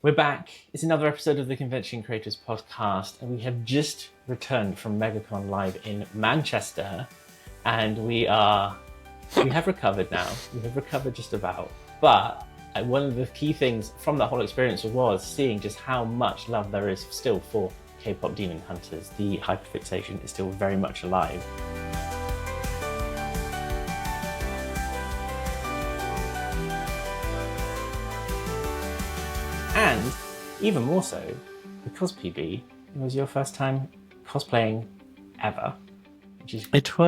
We're back. It's another episode of the Convention Creators Podcast, and we have just returned from Megacon Live in Manchester, and we have recovered now. We have recovered just about. But one of the key things from that whole experience was seeing just how much love there is still for K-pop demon hunters. The hyperfixation is still very much alive. And even more so, because PB, it was your first time cosplaying ever. It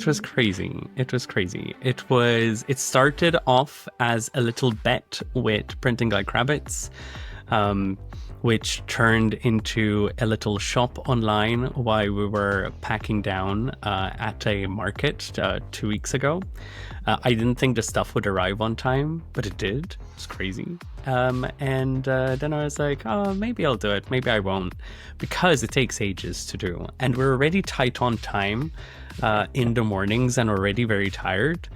was crazy. It started off as a little bet with Printing Like Rabbits, which turned into a little shop online while we were packing down at a market 2 weeks ago. I didn't think the stuff would arrive on time, but it did. It's crazy. And then I was like, oh, maybe I'll do it. Maybe I won't, because it takes ages to do. And we're already tight on time in the mornings and already very tired.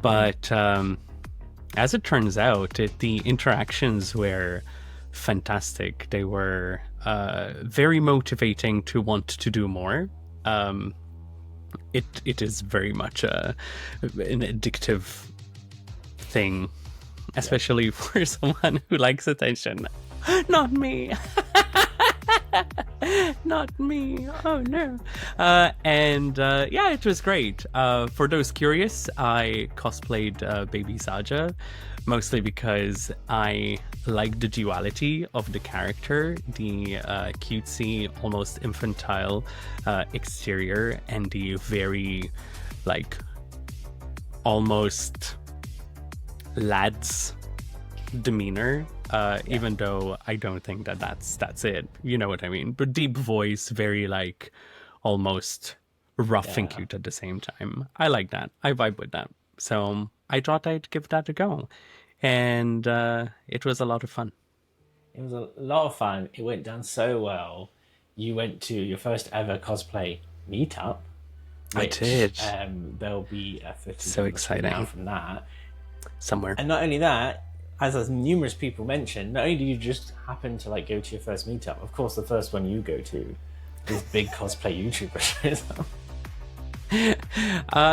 But as it turns out, the interactions were fantastic. They were very motivating to want to do more. It is very much an addictive thing, especially for someone who likes attention. Not me. Not me. Oh no. Yeah, it was great. For those curious, I cosplayed Baby Saja, mostly because I like the duality of the character, the cutesy, almost infantile exterior, and the very, almost lad's demeanor. Even though I don't think that's it. You know what I mean? But deep voice, very almost rough and cute at the same time. I like that. I vibe with that. So I thought I'd give that a go. And it was a lot of fun. It was a lot of fun. It went down so well. You went to your first ever cosplay meetup. Which, I did. There'll be a footage so exciting from that somewhere. And not only that, as numerous people mentioned, not only do you just happen to go to your first meetup, of course the first one you go to is big cosplay YouTubers.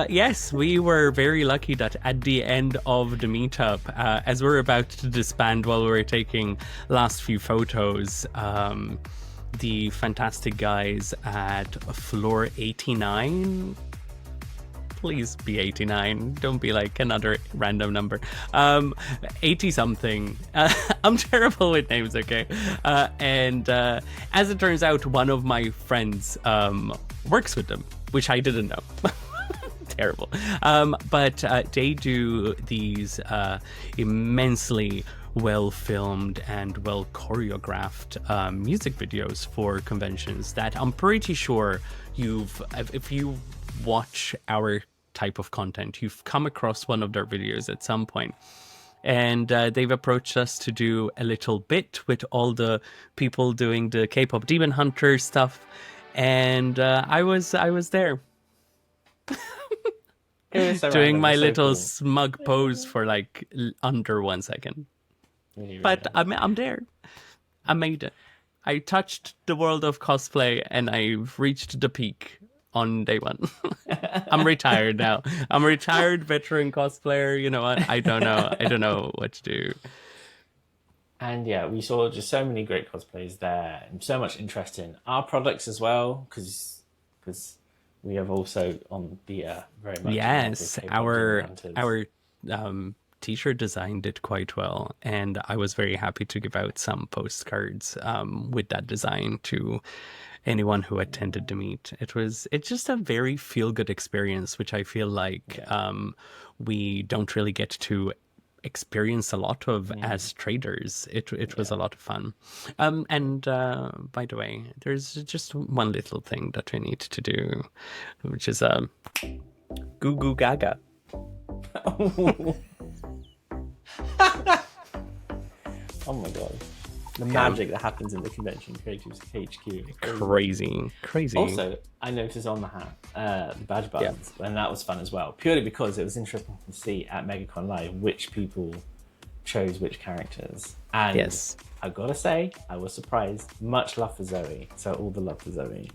Yes, we were very lucky that at the end of the meetup, as we're about to disband while we were taking last few photos, the fantastic guys at floor 89, please be 89, don't be another random number, 80 something, I'm terrible with names, okay, and as it turns out, one of my friends works with them, which I didn't know. Terrible. But they do these immensely well filmed and well choreographed music videos for conventions that I'm pretty sure if you watch our type of content, you've come across one of their videos at some point. And they've approached us to do a little bit with all the people doing the K-pop Demon Hunter stuff. And I was there. Doing my little cool smug pose for under 1 second. Really but I'm there. I made it. I touched the world of cosplay and I've reached the peak on day one. I'm retired now. I'm a retired veteran cosplayer. You know what? I don't know what to do. And yeah, we saw just so many great cosplays there and so much interest in our products as well, because we have also on the very much our t-shirt design did quite well, and I was very happy to give out some postcards with that design to anyone who attended the meet. It's just a very feel-good experience, which I feel we don't really get to experience a lot of as traders. It was a lot of fun. And by the way, there's just one little thing that we need to do, which is goo goo gaga. Oh my god. The magic that happens in the Convention Creators HQ. Crazy. Also, I noticed on the hat, the badge buttons, and that was fun as well. Purely because it was interesting to see at Megacon Live which people chose which characters. And Yes. I've got to say, I was surprised. Much love for Zoe. So all the love for Zoe.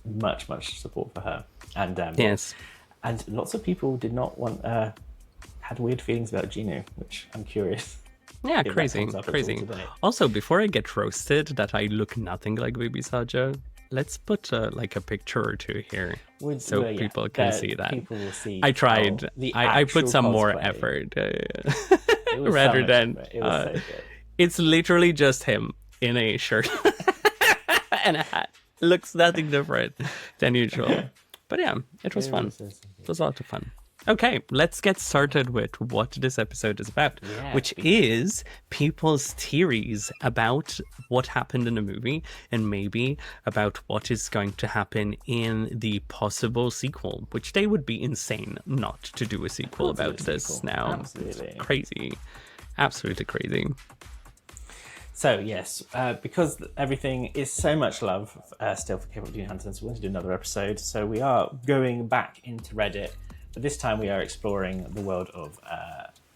Much support for her. And Yes. and lots of people did not want had weird feelings about Jinu, which I'm curious. Yeah, if that crazy, comes up at all crazy. today. Also, before I get roasted that I look nothing like Baby Saja, let's put like a picture or two here so Yeah, people can see that. People will see. I tried. I put some more cosplay. effort It was rather so much than. effort. It was so good. It's literally just him in a shirt and a hat. Looks nothing different than usual. But yeah, it was fun. It was a lot of fun. Okay, let's get started with what this episode is about, which is people's theories about what happened in the movie and maybe about what is going to happen in the possible sequel, which they would be insane not to do a sequel about this now. Absolutely. It's crazy. Absolutely crazy. So yes, because everything is so much love still for K-pop Junior Hunters, we want to do another episode. So we are going back into Reddit, but this time we are exploring the world of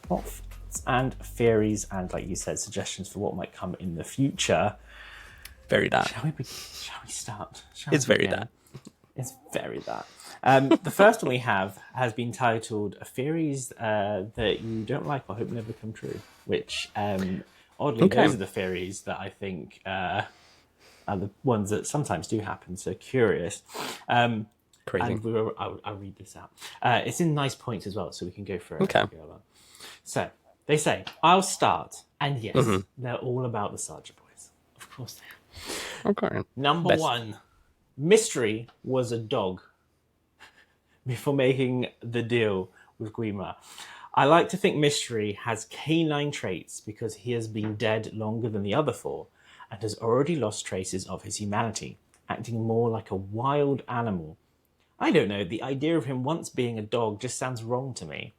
plots and theories, and like you said, suggestions for what might come in the future. Very that. Shall we start? It's very that. It's very that. The first one we have has been titled "Theories that you don't like or hope never come true," which. Oddly, those are the theories that I think are the ones that sometimes do happen. So curious. Crazy. And I'll read this out. It's in nice points as well, so we can go through it. Okay. So they say, I'll start. And yes, they're all about the Saja boys. Of course they are. Okay. Number one, Mystery was a dog before making the deal with Guima. I like to think Mystery has canine traits because he has been dead longer than the other four and has already lost traces of his humanity, acting more like a wild animal. I don't know, the idea of him once being a dog just sounds wrong to me.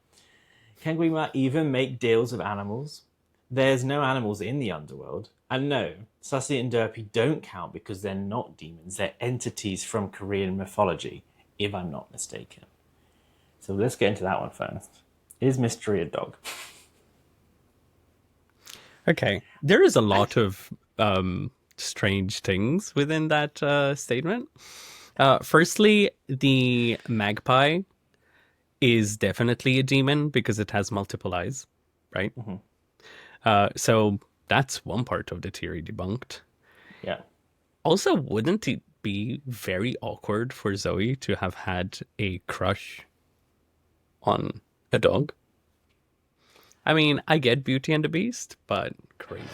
Can Guima even make deals with animals? There's no animals in the underworld. And no, Sussy and Derpy don't count because they're not demons, they're entities from Korean mythology, if I'm not mistaken. So let's get into that one first. Is Mystery a dog? Okay. There is a lot of strange things within that statement. Firstly, the magpie is definitely a demon because it has multiple eyes, right? So that's one part of the theory debunked. Yeah. Also, wouldn't it be very awkward for Zoe to have had a crush on a dog? I mean, I get Beauty and the Beast, but crazy.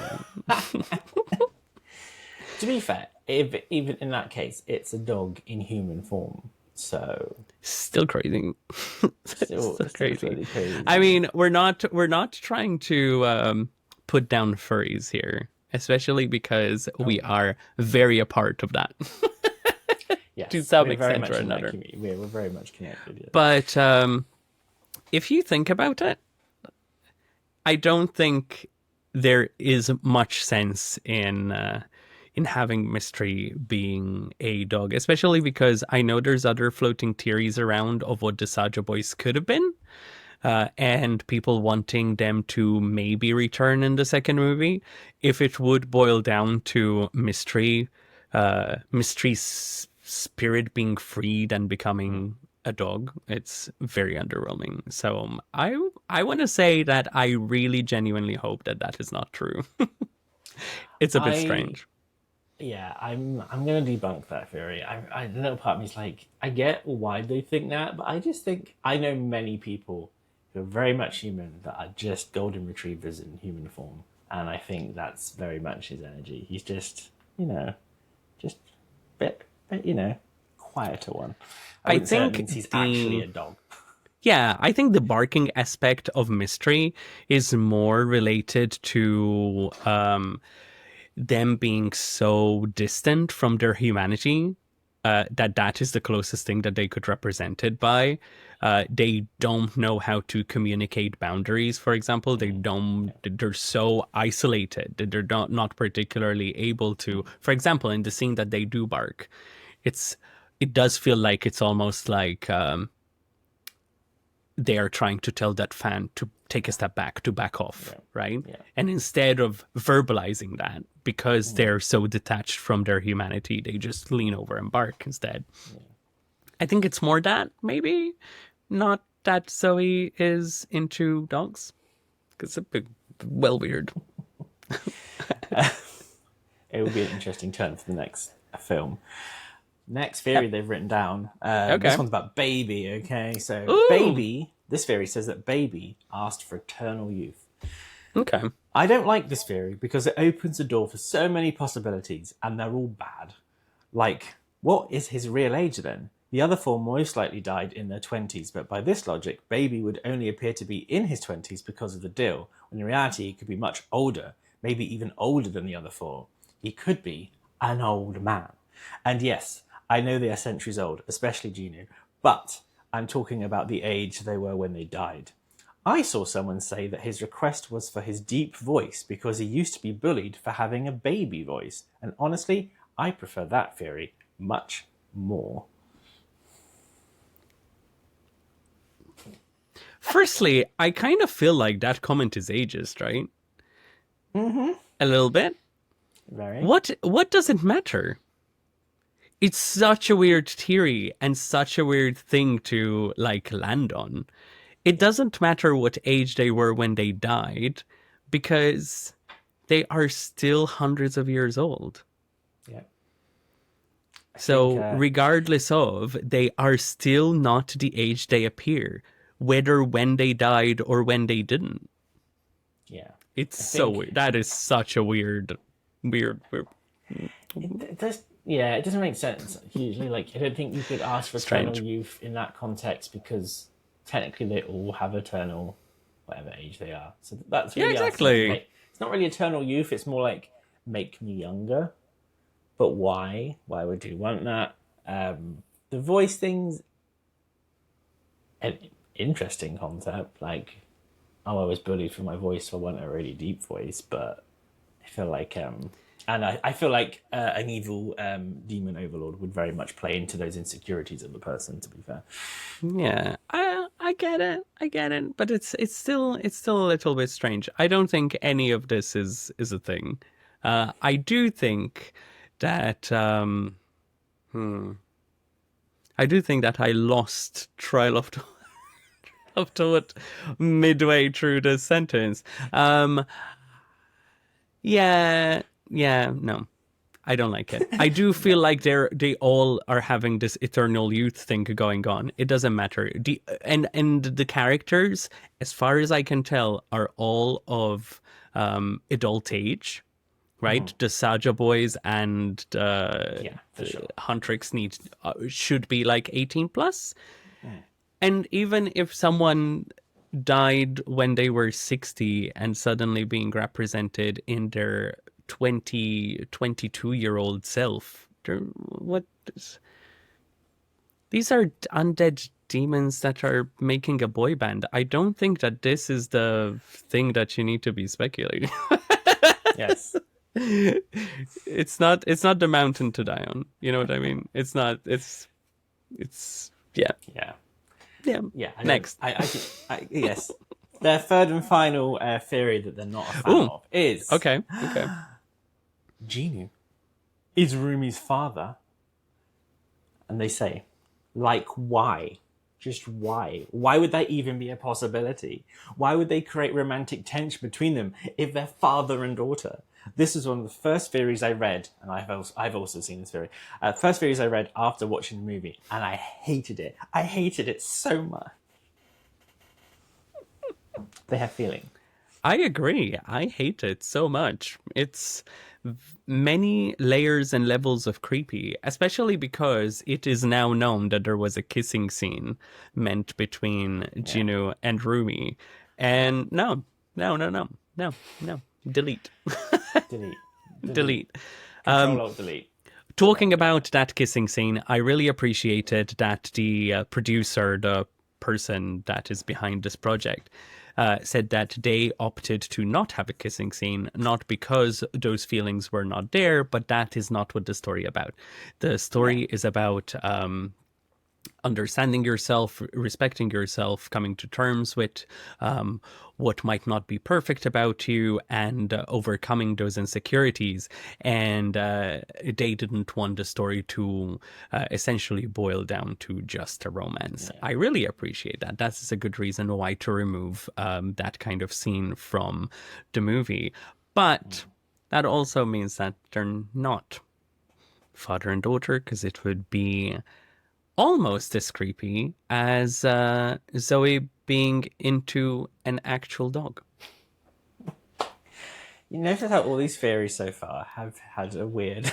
To be fair, even in that case, it's a dog in human form, so still crazy. still crazy. Really crazy. I mean, we're not trying to put down furries here, especially because we are very a part of that. Yes, to some extent or another. We're very much connected. Yes. But if you think about it, I don't think there is much sense in having Mystery being a dog, especially because I know there's other floating theories around of what the Saja boys could have been, and people wanting them to maybe return in the second movie. If it would boil down to Mystery's spirit being freed and becoming a dog, it's very underwhelming. So I want to say that I really genuinely hope that is not true. It's a bit strange. Yeah, I'm going to debunk that theory. A little part of me is like, I get why they think that, but I just think I know many people who are very much human that are just golden retrievers in human form, and I think that's very much his energy. He's just, just bit, quieter one. I think means he's actually a dog. Yeah, I think the barking aspect of Mystery is more related to them being so distant from their humanity that is the closest thing that they could represent it by. They don't know how to communicate boundaries, for example. They're so isolated that they're not particularly able to, for example, in the scene that they do bark, it does feel like it's almost like they are trying to tell that fan to take a step back, to back off, right? Yeah. And instead of verbalizing that, because they're so detached from their humanity, they just lean over and bark instead. Yeah. I think it's more that, maybe, not that Zoe is into dogs. It's a bit weird. It will be an interesting turn for the next film. Next theory they've written down. This one's about Baby, okay? So Baby, this theory says that Baby asked for eternal youth. Okay. I don't like this theory because it opens the door for so many possibilities, and they're all bad. Like, what is his real age then? The other four most likely died in their 20s, but by this logic, Baby would only appear to be in his 20s because of the deal, when in reality he could be much older, maybe even older than the other four. He could be an old man. And yes, I know they are centuries old, especially Jinu, but I'm talking about the age they were when they died. I saw someone say that his request was for his deep voice because he used to be bullied for having a baby voice. And honestly, I prefer that theory much more. Firstly, I kind of feel like that comment is ageist, right? Mm-hmm. A little bit. Very. What does it matter? It's such a weird theory and such a weird thing to like land on. It doesn't matter what age they were when they died, because they are still hundreds of years old. Yeah. So regardless of, they are still not the age they appear, whether when they died or when they didn't. Yeah. It's so weird. That is such a weird. It doesn't make sense. Usually, like, I don't think you could ask for eternal youth in that context because technically they all have eternal, whatever age they are. So that's really exactly. It's not really eternal youth. It's more like make me younger. But why? Why would you want that? The voice thing's an interesting concept. Like, I was bullied for my voice, so I want a really deep voice. But I feel like, and I feel like an evil demon overlord would very much play into those insecurities of the person. To be fair, yeah, I get it, but it's still a little bit strange. I don't think any of this is a thing. I do think that I do think that I lost trail of thought midway through the sentence. No, I don't like it. I do feel like they all are having this eternal youth thing going on. It doesn't matter. And the characters, as far as I can tell, are all of adult age, right? Mm-hmm. The Saja boys and Huntrix should be like 18 plus. Mm. And even if someone died when they were 60 and suddenly being represented in their 22-year-old self, these are undead demons that are making a boy band. I don't think that this is the thing that you need to be speculating. Yes. It's not the mountain to die on. You know what I mean? It's not. It's yeah. Next. Yes. Their third and final theory that they're not a fan of is okay. Jinu is Rumi's father, and they say, like, why? Just why? Why would that even be a possibility? Why would they create romantic tension between them if they're father and daughter? This is one of the first theories I read, and I've also seen this theory. First theories I read after watching the movie, and I hated it. I hated it so much. They have feeling. I agree. I hate it so much. It's many layers and levels of creepy, especially because it is now known that there was a kissing scene meant between Jinu and Rumi. And no. Delete. Delete. Control-Alt-Delete. Talking about that kissing scene, I really appreciated that the producer, the person that is behind this project, said that they opted to not have a kissing scene, not because those feelings were not there, but that is not what the story about. The story is about understanding yourself, respecting yourself, coming to terms with what might not be perfect about you, and overcoming those insecurities. And they didn't want the story to essentially boil down to just a romance. Yeah. I really appreciate that. That's a good reason why to remove that kind of scene from the movie. But that also means that they're not father and daughter, because it would be almost as creepy as Zoe being into an actual dog. You notice how all these theories so far have had a weird,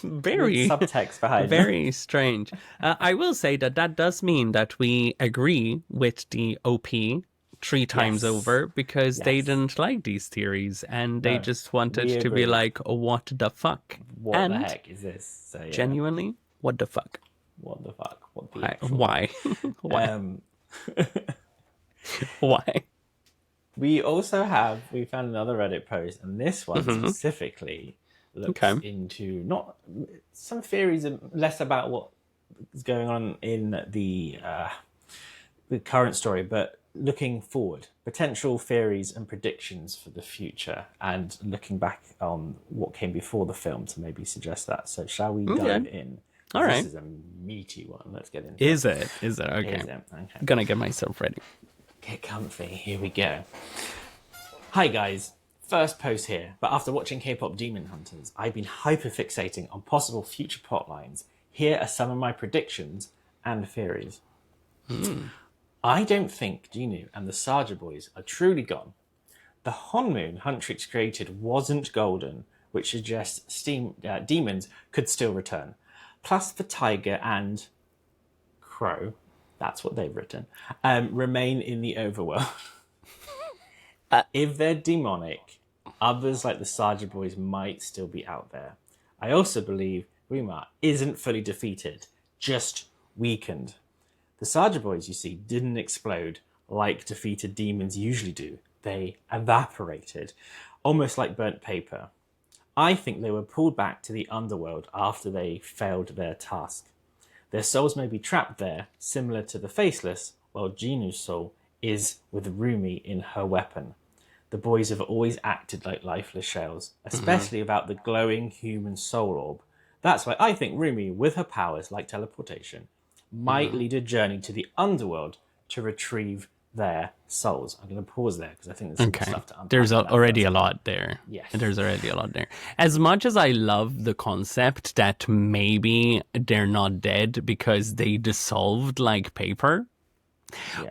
Very subtext behind them. very strange. I will say that does mean that we agree with the OP 3 times Yes. over, because they Yes. didn't like these theories and they No, just wanted we to be agree. like, what the fuck? What and the heck is this? So, yeah. genuinely, what the fuck? What the fuck? What the Why? actual- Why? Why? Why? We found another Reddit post, and this one specifically looks into not some theories, less about what is going on in the current story, but looking forward, potential theories and predictions for the future, and looking back on what came before the film to maybe suggest that. So shall we dive in? All right. This is a meaty one. Let's get into Is it? Okay. Is it? Okay. I'm gonna get myself ready. Get comfy. Here we go. Hi guys. First post here, but after watching K-pop Demon Hunters, I've been hyper-fixating on possible future plot lines. Here are some of my predictions and theories. I don't think Jinu and the Saja boys are truly gone. The Honmoon Huntrix created wasn't golden, which suggests demons could still return. Plus the tiger and crow, that's what they've written, remain in the overworld. If they're demonic, others like the Saja boys might still be out there. I also believe Rumi isn't fully defeated, just weakened. The Saja boys, you see, didn't explode like defeated demons usually do. They evaporated, almost like burnt paper. I think they were pulled back to the underworld after they failed their task. Their souls may be trapped there, similar to the Faceless, while Jinu's soul is with Rumi in her weapon. The boys have always acted like lifeless shells, especially about the glowing human soul orb. That's why I think Rumi, with her powers like teleportation, might lead a journey to the underworld to retrieve their souls. I'm going to pause there because I think there's some stuff to unpack. There's already a lot there. Yes. There's already a lot there. As much as I love the concept that maybe they're not dead because they dissolved like paper,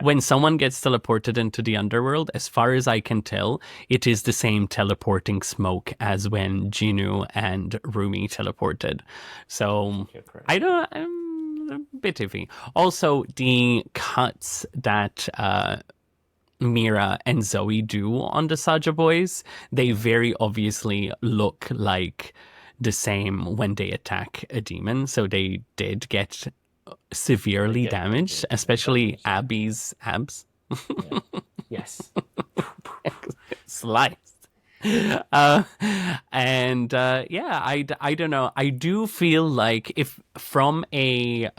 when someone gets teleported into the underworld, as far as I can tell, it is the same teleporting smoke as when Jinu and Rumi teleported. So I'm a bit iffy. Also, the cuts that Mira and Zoe do on the Saja boys, they very obviously look like the same when they attack a demon. So they did get severely damaged, especially Abby's abs. Yes. Sliced. I don't know. I do feel like if from a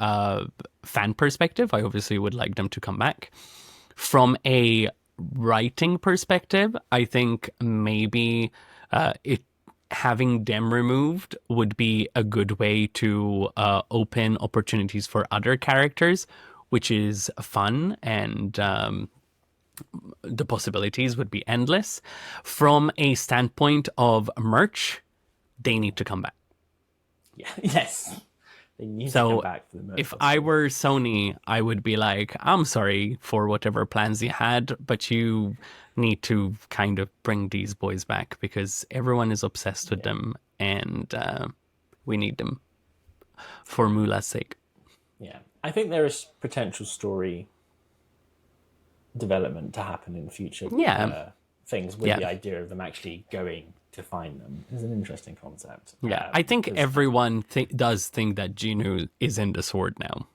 fan perspective, I obviously would like them to come back. From a writing perspective, I think maybe having them removed would be a good way to open opportunities for other characters, which is fun, and the possibilities would be endless. From a standpoint of merch, they need to come back. Yeah. Yes. They need to come back for the merch. If I were Sony, I would be like, I'm sorry for whatever plans you had, but you need to kind of bring these boys back because everyone is obsessed with them, and we need them for Mula's sake. Yeah. I think there is potential story development to happen in future things with the idea of them actually going to find them is an interesting concept. I think everyone does think that Jinu is in the sword now.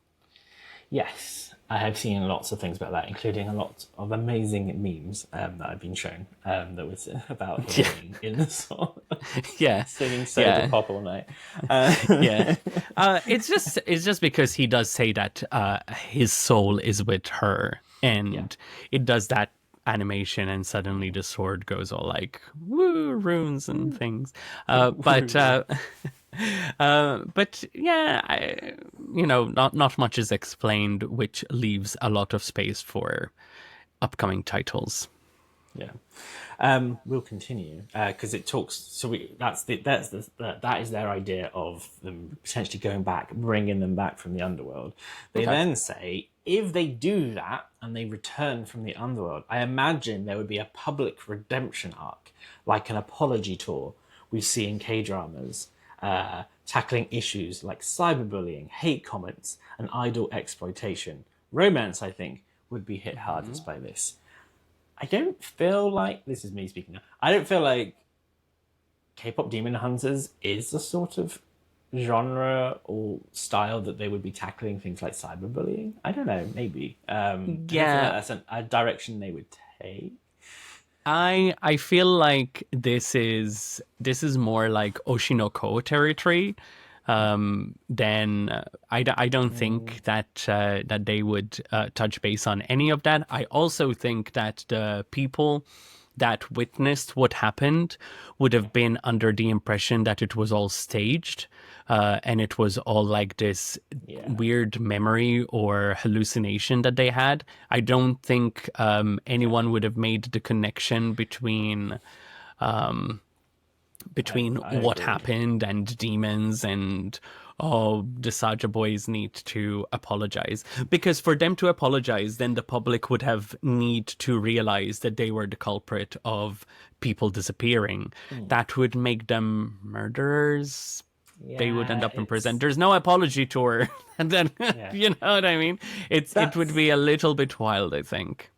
Yes. I have seen lots of things about that, including a lot of amazing memes that I've been shown that was about him being in the song, Yeah, singing Soda yeah, Pop all night. yeah. It's just because he does say that his soul is with her, Yeah. and it does that animation, and suddenly the sword goes all like woo runes and things. But yeah, not much is explained, which leaves a lot of space for upcoming titles. Yeah. We'll continue because it talks. So that is their idea of them potentially going back, bringing them back from the underworld. They Okay. then say if they do that and they return from the underworld, I imagine there would be a public redemption arc, like an apology tour we see in K dramas, tackling issues like cyberbullying, hate comments, and idol exploitation. Romance, I think, would be hit hardest by this. I don't feel like this is me speaking now. I don't feel like K-pop Demon Hunters is the sort of genre or style that they would be tackling things like cyberbullying. I don't know, maybe. I don't feel Yeah, like that's a direction they would take. I feel like this is more like Oshinoko territory. Then I don't think that they would touch base on any of that. I also think that the people that witnessed what happened would have been under the impression that it was all staged, and it was all like this Yeah. weird memory or hallucination that they had. I don't think anyone would have made the connection between I what agree. happened and demons and the Saja boys need to apologize, because for them to apologize, then the public would have need to realize that they were the culprit of people disappearing. That would make them murderers. They would end Yeah, up in prison. There's no apology tour. And then you know what I mean? It would be a little bit wild, I think.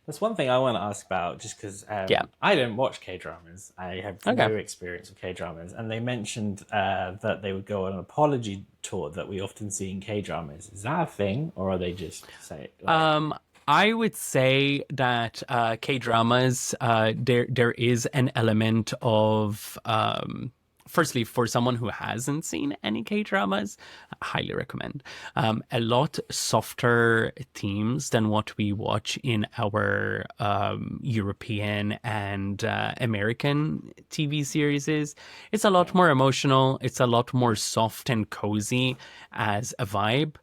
That's one thing I want to ask about, just because Yeah. I don't watch K dramas. I have Okay. no experience with K dramas, and they mentioned that they would go on an apology tour that we often see in K dramas. Is that a thing, or are they just say like, I would say that K dramas, there is an element of firstly, for someone who hasn't seen any K dramas, I highly recommend. A lot softer themes than what we watch in our European and American TV series. It's a lot more emotional. It's a lot more soft and cozy as a vibe.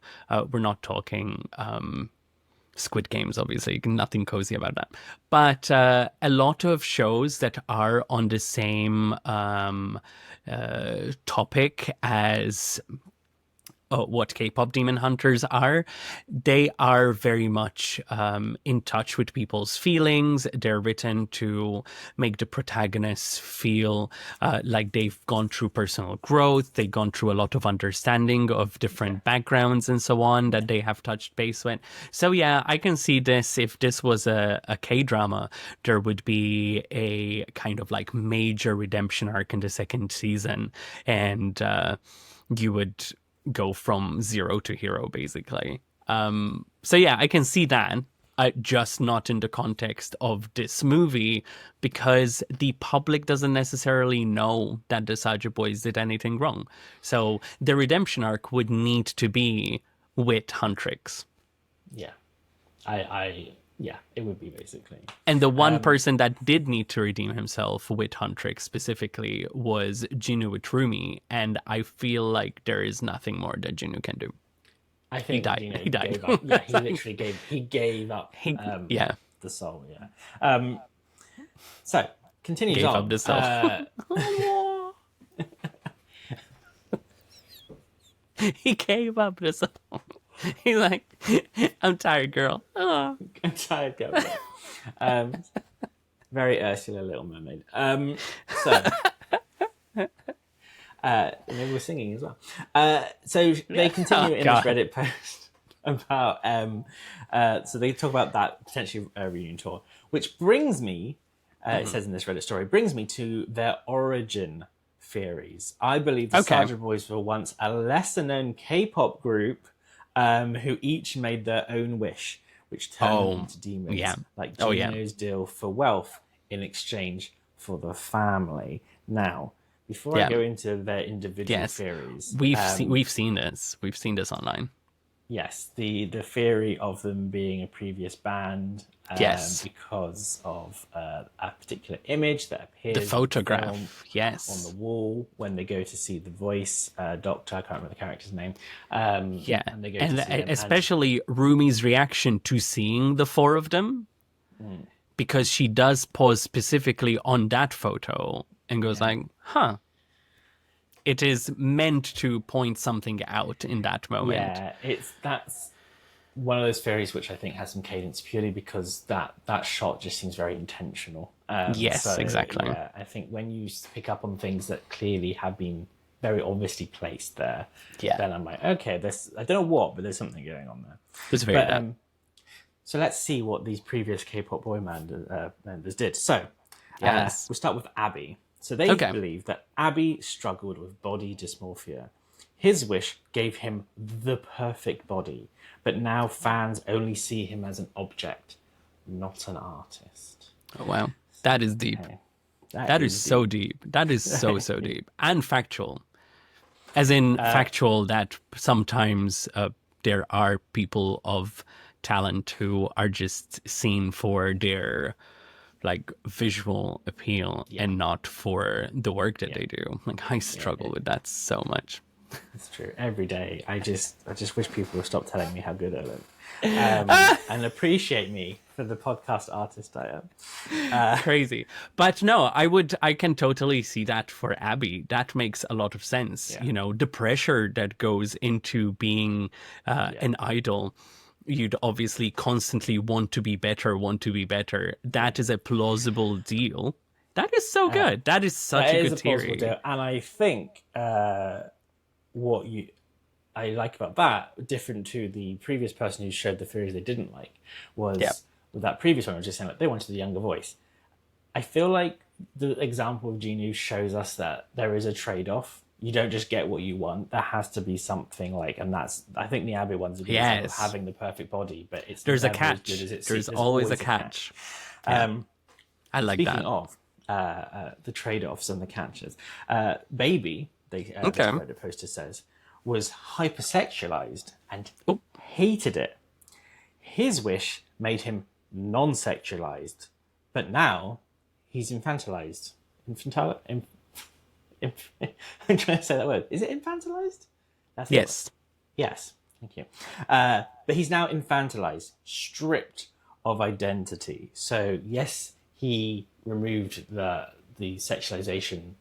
We're not talking Squid Games, obviously, nothing cozy about that. But a lot of shows that are on the same topic as what K-pop Demon Hunters are, they are very much in touch with people's feelings. They're written to make the protagonists feel like they've gone through personal growth. They've gone through a lot of understanding of different backgrounds and so on that they have touched base with. So yeah, I can see this. If this was a K-drama, there would be a kind of like major redemption arc in the second season, and you would go from zero to hero, basically. So yeah, I can see that. Just not in the context of this movie, because the public doesn't necessarily know that the Saja boys did anything wrong. So the redemption arc would need to be with Huntrix. yeah, yeah, it would be basically. And the one person that did need to redeem himself with Huntrix specifically was Jinu with Rumi, and I feel like there is nothing more that Jinu can do. I think died. You know, He died. Gave up. Yeah, he literally gave up. Yeah. The soul. Yeah. So continues Gave on. up the soul. He gave up the soul. He's like, I'm tired, girl. Oh. I'm tired, girl. Very Ursula, Little Mermaid. So. Maybe we're singing as well. So they continue in this Reddit post about so they talk about that potentially reunion tour, which brings me, it says in this Reddit story, brings me to their origin theories. I believe the Saja Boys were once a lesser known K-pop group who each made their own wish, which turned them into demons. yeah. Like Oh, yeah. Jinu's deal for wealth in exchange for the family. Now, before I Yeah. go into their individual Yes. theories, We've seen this. We've seen this online. yes, the theory of them being a previous band, Yes. because of a particular image that appears The in photograph. film Yes. on the wall when they go to see the voice doctor. I can't remember the character's name. Yeah. And they go And to see them, especially Rumi's reaction to seeing the four of them, because she does pause specifically on that photo and goes like, huh. It is meant to point something out in that moment. yeah, that's one of those theories which I think has some cadence purely because that shot just seems very intentional. Yes, exactly. Yeah, I think when you pick up on things that clearly have been very obviously placed there, then I'm like, okay, I don't know what, but there's something going on there. It's very bad. So let's see what these previous K-pop boy members did. So Yes. we'll start with Abby. So they believe that Abby struggled with body dysmorphia. His wish gave him the perfect body, but now fans only see him as an object, not an artist. Oh, wow. That is deep. Okay. That is so deep. That is so deep. And factual. As in factual that sometimes there are people of talent who are just seen for their like visual appeal and not for the work that they do. Like I struggle with that so much. It's true. Every day, I just wish people would stop telling me how good I look, and appreciate me for the podcast artist I am. Crazy. But no, I can totally see that for Abby. That makes a lot of sense. Yeah. You know, the pressure that goes into being an idol. You'd obviously constantly want to be better. That is a plausible deal. That is so good. That is such a good theory. Deal. And I think what I like about that, different to the previous person who showed the theories they didn't like, was with that previous one, I was just saying like they wanted a younger voice. I feel like the example of Jinu shows us that there is a trade-off. You don't just get what you want. There has to be something like, and that's, I think the Abbey one's a good example of having the perfect body, but it's there's a never catch. as good as it There's seems. always a catch. Yeah. I like speaking that. of the trade-offs and the catches, Baby, this Reddit poster says, was hypersexualized and hated it. His wish made him non-sexualized, but now he's infantilized. I'm trying to say that word. Is it infantilized? That's yes. Yes. Thank you. But he's now infantilized, stripped of identity. So yes, he removed the sexualization,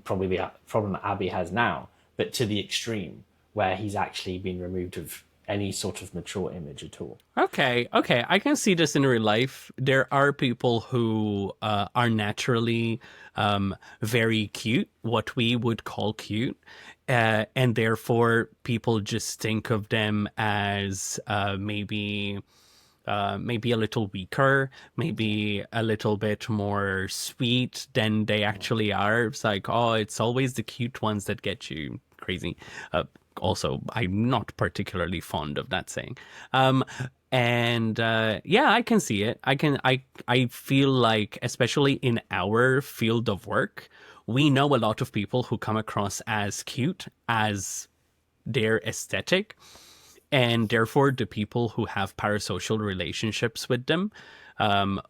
probably the problem that Abby has now, but to the extreme where he's actually been removed of any sort of mature image at all. Okay. I can see this in real life. There are people who are naturally very cute, what we would call cute. And therefore, people just think of them as maybe a little weaker, maybe a little bit more sweet than they actually are. It's like, oh, it's always the cute ones that get you crazy. Also, I'm not particularly fond of that saying. I can see it. I feel like, especially in our field of work, we know a lot of people who come across as cute as their aesthetic. And therefore, the people who have parasocial relationships with them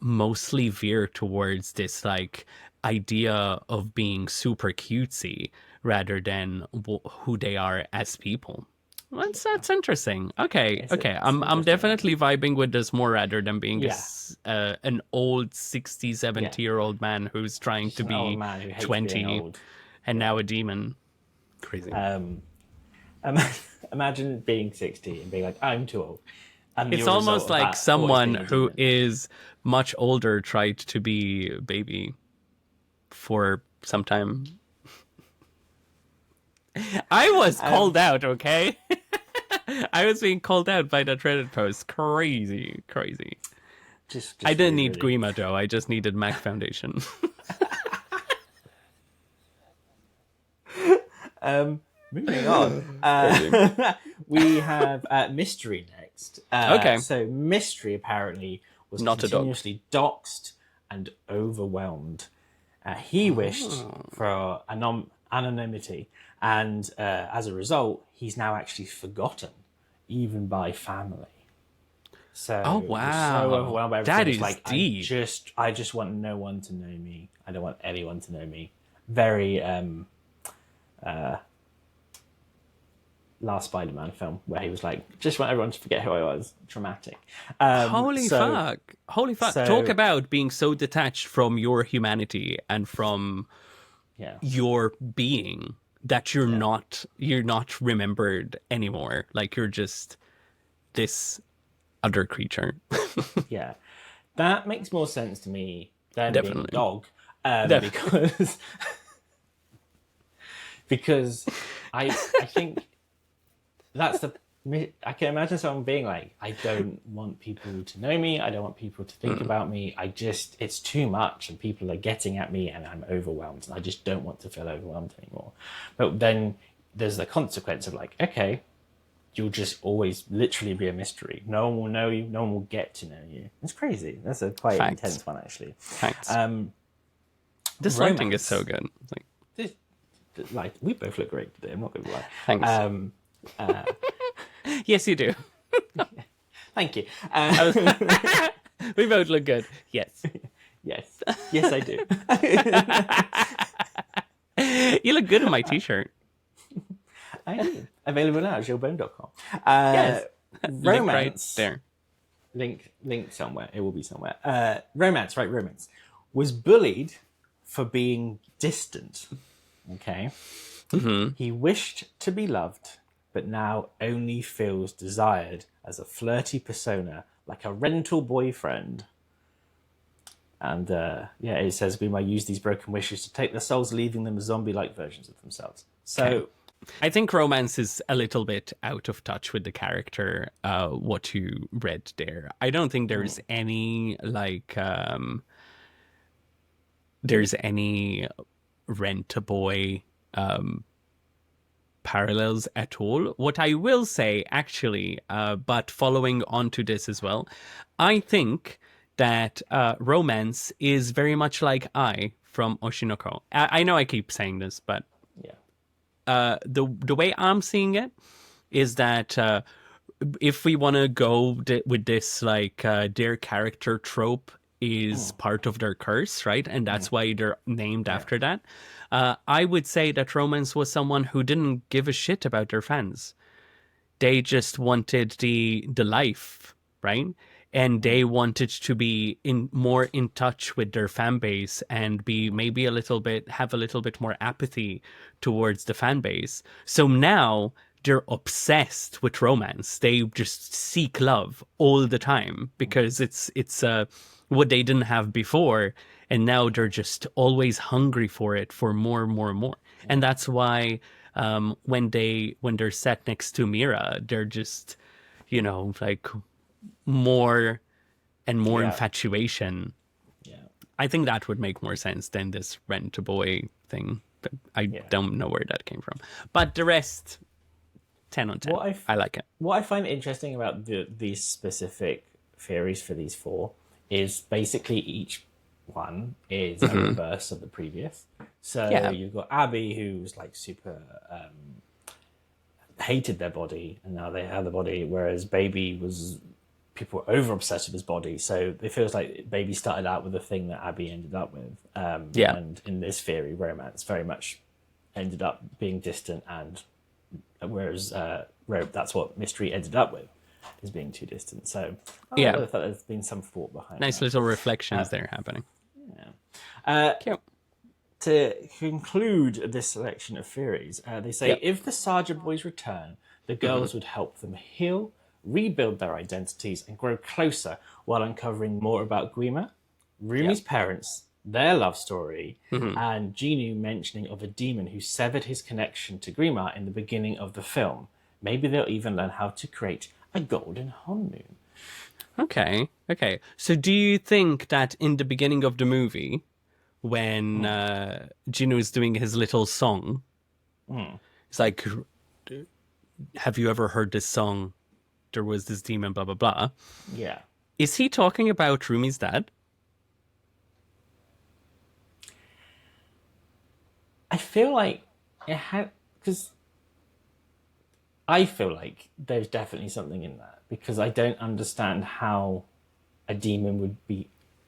mostly veer towards this like idea of being super cutesy rather than who they are as people. That's interesting. Okay. I'm definitely vibing with this more rather than being an old 60, 70-year-old man who's trying to be 20 and now a demon. Crazy. Imagine being 60 and being like, I'm too old. And it's almost like someone who is much older tried to be Baby for some time. I was called out, okay? I was being called out by that Reddit post. Crazy. Just I didn't need Grima, though. I just needed Mac Foundation. Moving on. we have Mystery next. Okay. So Mystery apparently was Not a dog. continuously doxxed and overwhelmed. He wished for anonymity, and as a result, he's now actually forgotten, even by family. So Oh, he was wow. so overwhelmed by everything. That It's is like, deep. I just want no one to know me. I don't want anyone to know me. Very last Spider-Man film where he was like, just want everyone to forget who I was. Dramatic. Holy fuck. so- Talk about being so detached from your humanity and from Yeah. your being that you're not remembered anymore. Like you're just this other creature. Yeah. That makes more sense to me than being Definitely. a dog. Definitely. Because I think that's I can imagine someone being like, I don't want people to know me. I don't want people to think about me. It's too much and people are getting at me and I'm overwhelmed and I just don't want to feel overwhelmed anymore. But then there's the consequence of like, okay, you'll just always literally be a mystery. No one will know you. No one will get to know you. It's crazy. That's a quite Facts. intense one, actually. Thanks. This lighting is romance. so good. Like, we both look great today. I'm not going to lie. Thanks. Yes, you do. Thank you. We both look good. Yes. Yes, I do. You look good in my t-shirt. I do. Available now at gilbone.com. Yes. Romance. Link right there. Link somewhere. It will be somewhere. Romance was bullied for being distant. Okay. Mm-hmm. He wished to be loved, but now only feels desired as a flirty persona, like a rental boyfriend. And it says we might use these broken wishes to take their souls, leaving them as zombie-like versions of themselves. So. Okay. I think romance is a little bit out of touch with the character, what you read there. I don't think there's any, there's any rent-a-boy parallels at all. What I will say, actually, but following on to this as well, I think that romance is very much like I from Oshinoko. I know I keep saying this, but the way I'm seeing it is that if we want to go with this, their character trope is part of their curse, right? And that's why they're named after that. I would say that romance was someone who didn't give a shit about their fans. They just wanted the life, right? And they wanted to be more in touch with their fan base and be maybe have a little bit more apathy towards the fan base. So now they're obsessed with romance. They just seek love all the time because it's what they didn't have before. And now they're just always hungry for it, for more and more and more. And that's why when they're sat next to Mira, they're just, more and more infatuation. Yeah. I think that would make more sense than this rent-a-boy thing. But I don't know where that came from. But the rest, 10 on 10. I like it. What I find interesting about these specific theories for these four is basically each one is a reverse of the previous. So you've got Abby, who's like super hated their body, and now they have the body, whereas Baby was... people were over obsessed with his body, so it feels like Baby started out with the thing that Abby ended up with. And in this theory, romance very much ended up being distant, and whereas that's what Mystery ended up with, is being too distant. So I thought there's been some thought behind nice that. little reflections there happening. Cute. To conclude this selection of theories, they say if the Saja boys return, the girls would help them heal, rebuild their identities, and grow closer while uncovering more about Guima, Rumi's parents, their love story, and Jinu mentioning of a demon who severed his connection to Guima in the beginning of the film. Maybe they'll even learn how to create a golden honeymoon. Okay. So do you think that in the beginning of the movie, when Jinu is doing his little song, it's like have you ever heard this song? There was this demon, blah, blah, blah. Yeah. Is he talking about Rumi's dad? I feel like it had, because I feel like there's definitely something in that, because I don't understand how a demon would be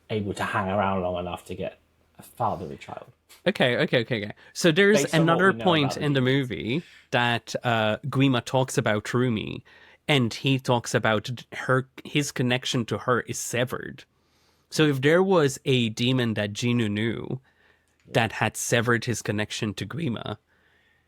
able to hang around long enough to get a fatherly child. Okay. So there's Based on what another we know point about the in the demons. movie that Guima talks about Rumi, and he talks about his connection to her is severed. So if there was a demon that Jinu knew that had severed his connection to Guima,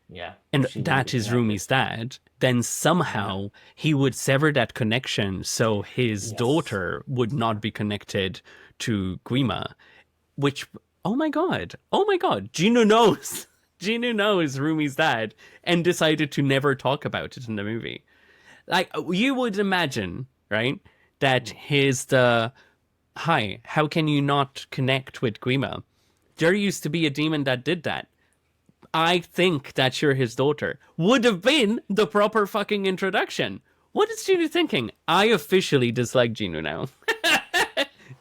Yeah, and she wouldn't be that is connected. Rumi's dad, then somehow he would sever that connection so his Yes. daughter would not be connected to Guima, which, oh my god, Jinu knows. Jinu knows Rumi's dad and decided to never talk about it in the movie. Like, you would imagine, right, that he's the, hi, how can you not connect with Guima? There used to be a demon that did that. I think that you're his daughter. Would have been the proper fucking introduction. What is Jinu thinking? I officially dislike Jinu now.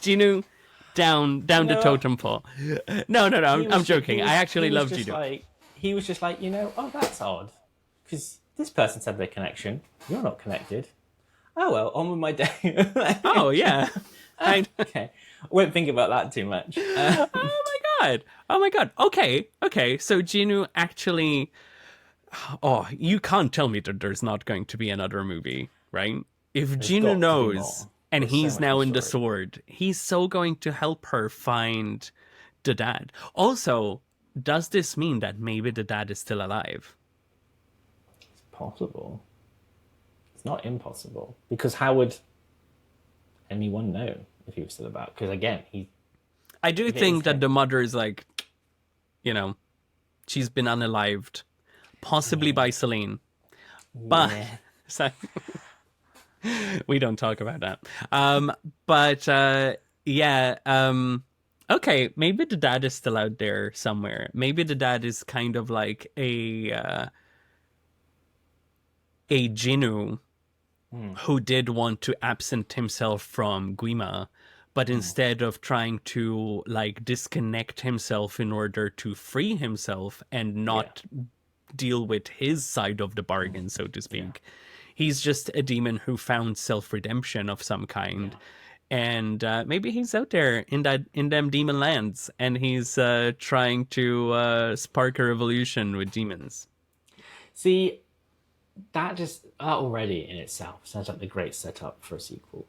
Jinu, down You the know what? totem pole. No, I'm joking. I He actually was love just Jinu. like, oh, that's odd, because this person said they're connection. You're not connected. Oh well, on with my day. Oh yeah. I Okay, I won't think about that too much. Oh my god. Oh my god. Okay. So Jinu actually, oh, you can't tell me that there's not going to be another movie, right? If There's Jinu got to be knows more. and There's so he's much more now in the story. sword, he's so going to help her find the dad. Also, does this mean that maybe the dad is still alive? It's possible. It's not impossible, because how would anyone know if he was still about? Because again, he I do if it is think that him, the mother is like, you know, she's been unalived, possibly by Seline. But yeah. so we don't talk about that. But yeah, okay, maybe the dad is still out there somewhere. Maybe the dad is kind of like a Jinu Hmm. who did want to absent himself from Guima, but Hmm. instead of trying to like disconnect himself in order to free himself and Yeah. not deal with his side of the Hmm. bargain, so to Yeah. speak. He's just a demon who found self-redemption of some kind, Yeah. and maybe he's out there in them demon lands, and he's trying to spark a revolution with demons. See, that already in itself sounds like the great setup for a sequel.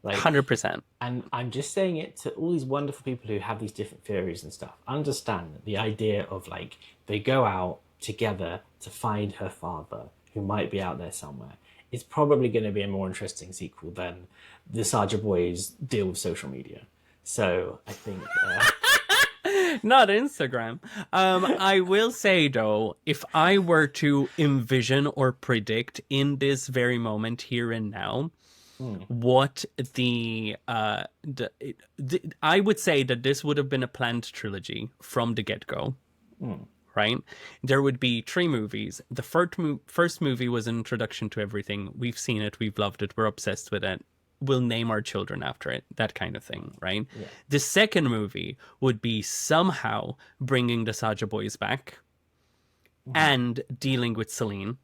Like, 100%. and I'm just saying it to all these wonderful people who have these different theories and stuff. Understand that the idea of like they go out together to find her father, who might be out there somewhere, is probably going to be a more interesting sequel than the Saja boys deal with social media. So I think, Not Instagram. I will say though, if I were to envision or predict in this very moment here and now, hmm, what I would say that this would have been a planned trilogy from the get-go, hmm, right? There would be three movies. The first movie was an introduction to everything. We've seen it, we've loved it, we're obsessed with it. We'll name our children after it, that kind of thing, right? yeah, The second movie would be somehow bringing the Saja boys back hmm, and dealing with Seline,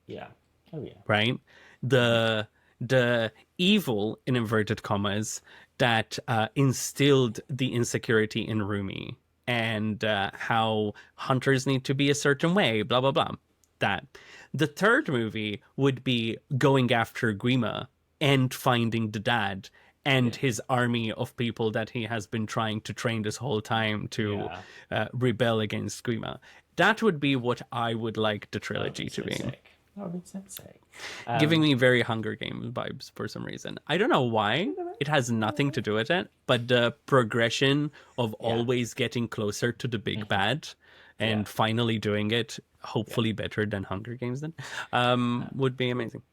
yeah, oh yeah, right? The evil in inverted commas that instilled the insecurity in Rumi, and how hunters need to be a certain way, blah blah blah. That the third movie would be going after Grima and finding the dad and yeah, his army of people that he has been trying to train this whole time to yeah. rebel against Grima. That would be what I would like the That would trilogy be to so be, sick. That would be so sick. giving Um, me very Hunger Games vibes for some reason. I don't know why. It has nothing to do with it, but the progression of yeah, always getting closer to the big hmm, bad yeah, and finally doing it, yeah. hopefully better than Hunger Games then, would be amazing.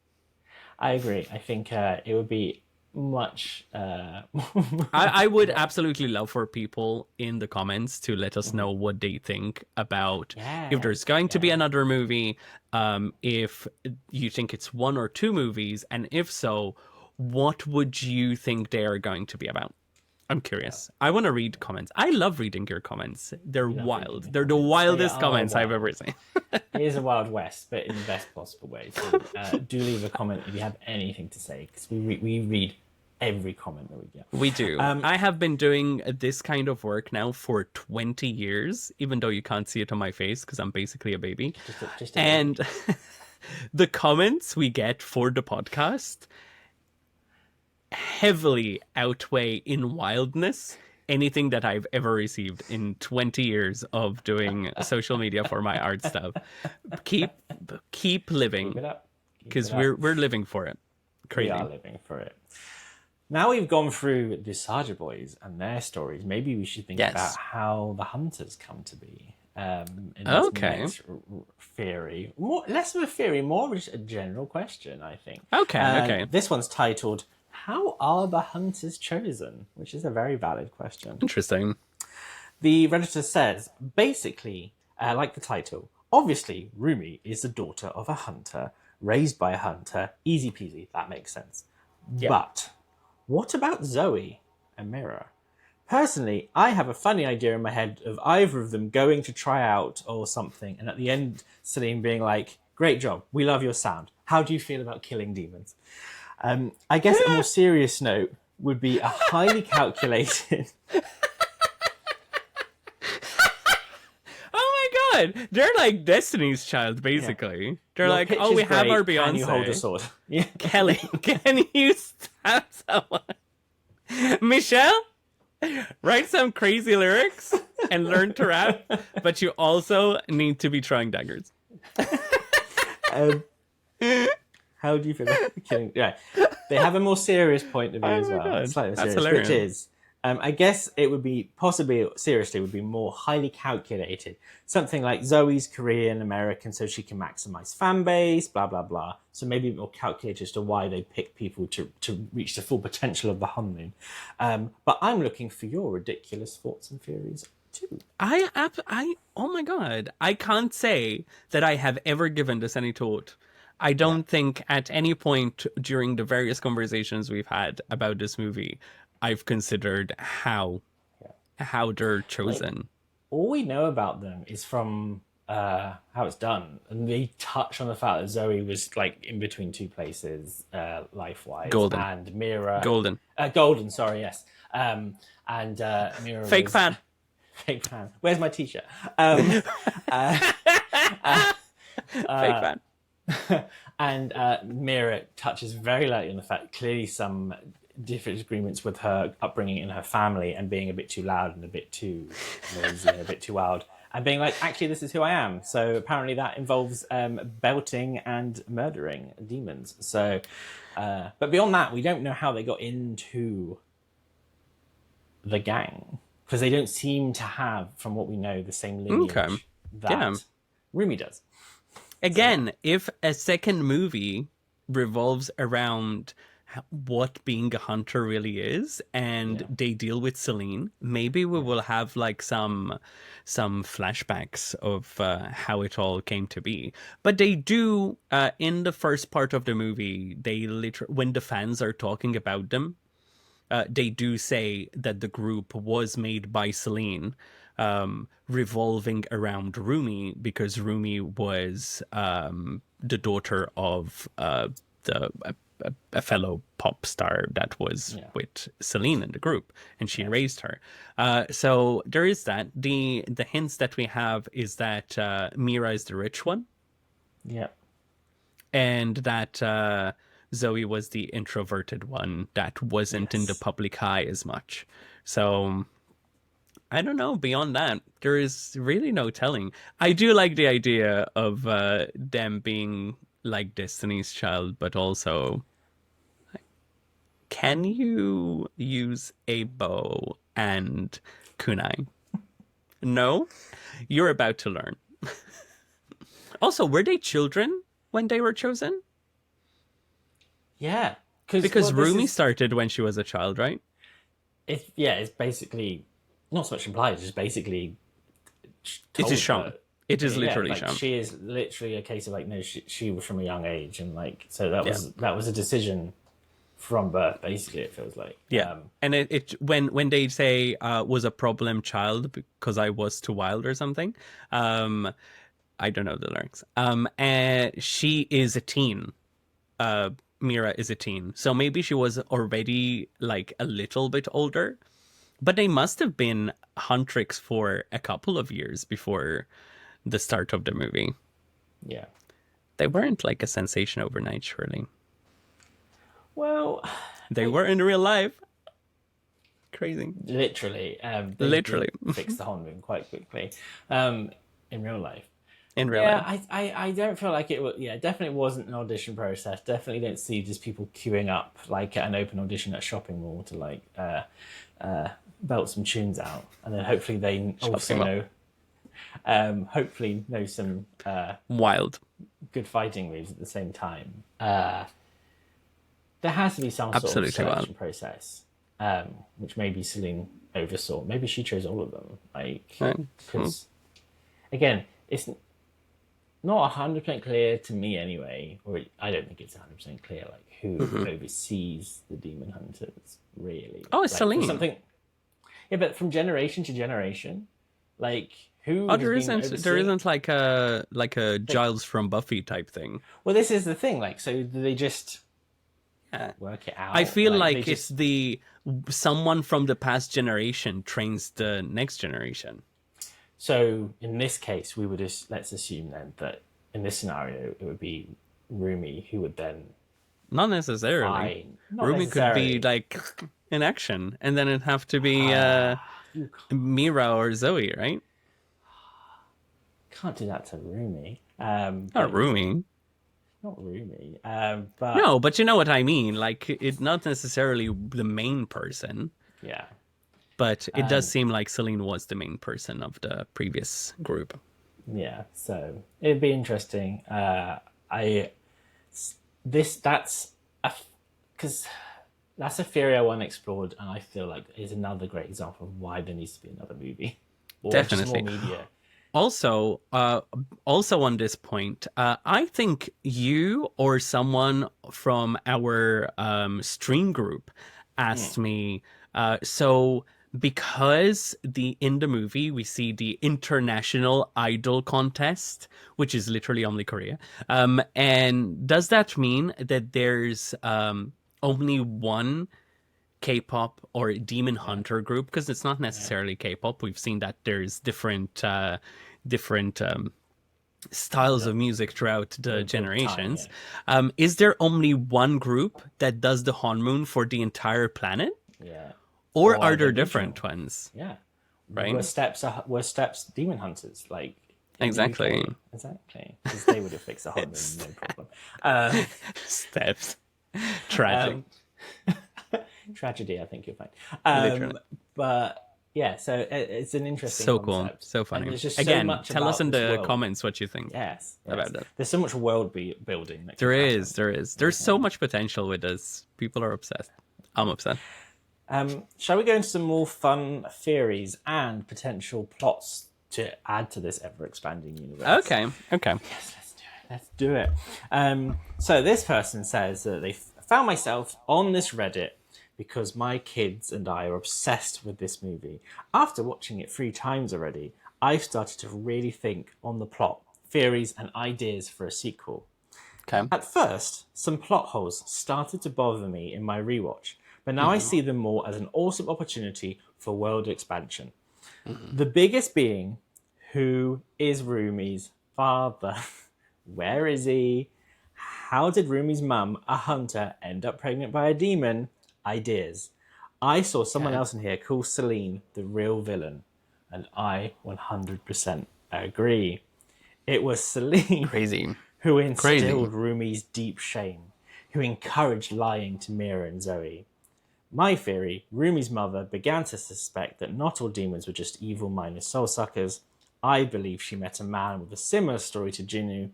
I agree. I think it would be much. I would absolutely love for people in the comments to let us know what they think about if there's going to be another movie, if you think it's one or two movies, and if so, what would you think they are going to be about? I'm curious. I want to read comments. I love reading your comments. They're wild. They're the wildest comments I've ever seen. It is a Wild West, but in the best possible way. So do leave a comment if you have anything to say, because we read every comment that we get. We do. I have been doing this kind of work now for 20 years, even though you can't see it on my face because I'm basically a baby. And the comments we get for the podcast heavily outweigh in wildness anything that I've ever received in 20 years of doing social media for my art stuff. Keep living. Keep it up. Because we're living for it. Crazy. We are living for it. Now we've gone through the Saja boys and their stories, maybe we should think about how the hunters come to be. In this next theory. Less of a theory, more of just a general question, I think. Okay. This one's titled, How Are the Hunters Chosen? Which is a very valid question. Interesting. The Redditor says, basically, like the title, obviously Rumi is the daughter of a hunter, raised by a hunter, easy peasy, that makes sense. Yep. But what about Zoe and Mira? Personally, I have a funny idea in my head of either of them going to try out or something, and at the end, Seline being like, great job, we love your sound. How do you feel about killing demons? I guess a more serious note would be a highly calculated... Oh my god! They're like Destiny's Child, basically. Yeah. They're like, oh, we have our Beyonce. Can you hold a sword? Yeah. Kelly, can you stab someone? Michelle, write some crazy lyrics and learn to rap, but you also need to be throwing daggers. How do you feel about killing? Yeah, they have a more serious point of view as well. God. Slightly That's serious, hilarious. which is, I guess it would be possibly, seriously, would be more highly calculated. Something like Zoe's Korean American, so she can maximize fan base, blah blah blah. So maybe more calculated as to why they pick people to reach the full potential of the Hunmin. But I'm looking for your ridiculous thoughts and theories too. Oh my god, I can't say that I have ever given this any thought. I don't think at any point during the various conversations we've had about this movie, I've considered how they're chosen. Like, all we know about them is from how it's done, and they touch on the fact that Zoe was like in between two places, life-wise. Golden. And Mira. Golden. Golden. Sorry, yes. And Mira. Fake fan. Fake fan. Where's my t-shirt? Fake fan. And Mira touches very lightly on the fact clearly some different agreements with her upbringing in her family and being a bit too loud and a bit too noisy and a bit too wild and being like, actually, this is who I am. So apparently that involves belting and murdering demons. So, but beyond that, we don't know how they got into the gang because they don't seem to have, from what we know, the same lineage that Rumi does. Again, if a second movie revolves around what being a hunter really is and they deal with Seline, maybe we will have like some flashbacks of how it all came to be. But they do in the first part of the movie, they literally, when the fans are talking about them, they do say that the group was made by Seline, revolving around Rumi because Rumi was the daughter of a fellow pop star that was with Seline in the group, and she raised her. So there is that. The hints that we have is that Mira is the rich one. Yeah. And that Zoe was the introverted one that wasn't in the public eye as much. So I don't know. Beyond that, there is really no telling. I do like the idea of them being like Destiny's Child, but also, can you use a bow and kunai? No? You're about to learn. Also, were they children when they were chosen? Yeah. Because Rumi started when she was a child, right? It's basically not so much implied. It's just basically It is shown. It is literally shown. She is literally a case of like, no, she was from a young age, and like, so that was a decision from birth. Basically, it feels like. And it when they say was a problem child because I was too wild or something. I don't know the lyrics. And she is a teen. Mira is a teen, so maybe she was already like a little bit older, but they must have been huntrix for a couple of years before the start of the movie. Yeah, they weren't like a sensation overnight, surely. Well, they were in real life. Crazy. Literally, literally fix the honeymoon quite quickly. In real life. In real life. I don't feel like it was. Yeah, definitely wasn't an audition process. Definitely don't see just people queuing up like at an open audition at a shopping mall to like belt some tunes out, and then hopefully they also hopefully know some wild, good fighting moves at the same time. There has to be some sort of selection process, which maybe Seline oversaw. Maybe she chose all of them, like because again, it's not 100% clear to me anyway, or I don't think it's 100% clear, like who oversees the demon hunters, really. Oh, it's like, Seline. Something. Yeah, but from generation to generation, like who? Oh, there isn't like a Giles from Buffy type thing. Well, this is the thing. Like, so do they just work it out? I feel like it's someone from the past generation trains the next generation. So in this case, we would let's assume then that in this scenario, it would be Rumi who would then. Not necessarily. Rumi could be like in action, and then it'd have to be Mira or Zoe, right? Can't do that to Rumi. Not Rumi. Not Rumi. But no, but you know what I mean. Like, it's not necessarily the main person. Yeah. But it does seem like Seline was the main person of the previous group. Yeah, so it'd be interesting. Because that's a theory I want explored, and I feel like is another great example of why there needs to be another movie. Or definitely. Just more media. Also on this point, I think you or someone from our stream group asked me, because in the movie we see the International Idol contest, which is literally only Korea, and does that mean that there's only one K-pop or demon hunter group? Because it's not necessarily K-pop. We've seen that there's different styles of music throughout the generations. Is there only one group that does the honeymoon for the entire planet? Yeah. Or are there different ones? Yeah. Right. Were steps demon hunters, like exactly. Because they would have fixed the honeymoon, no problem. Steps. Tragic. Tragedy, I think you'll find. But yeah, so it's an interesting concept. So funny. Just again, so tell us in the comments what you think. Yes. About that. There's so much world building. There is. There's so much potential with this. People are obsessed. I'm obsessed. Shall we go into some more fun theories and potential plots to add to this ever-expanding universe? Okay. Yes, let's do it. So this person says that they found myself on this Reddit because my kids and I are obsessed with this movie. After watching it 3 times already, I've started to really think on the plot, theories, and ideas for a sequel. Okay. At first, some plot holes started to bother me in my rewatch, but now I see them more as an awesome opportunity for world expansion. The biggest being, who is Rumi's father? Where is he? How did Rumi's mum, a hunter, end up pregnant by a demon? Ideas. I saw someone else in here call Seline the real villain, and I 100% agree. It was Seline who instilled Rumi's deep shame, who encouraged lying to Mira and Zoe. My theory, Rumi's mother began to suspect that not all demons were just evil mindless soul suckers. I believe she met a man with a similar story to Jinu,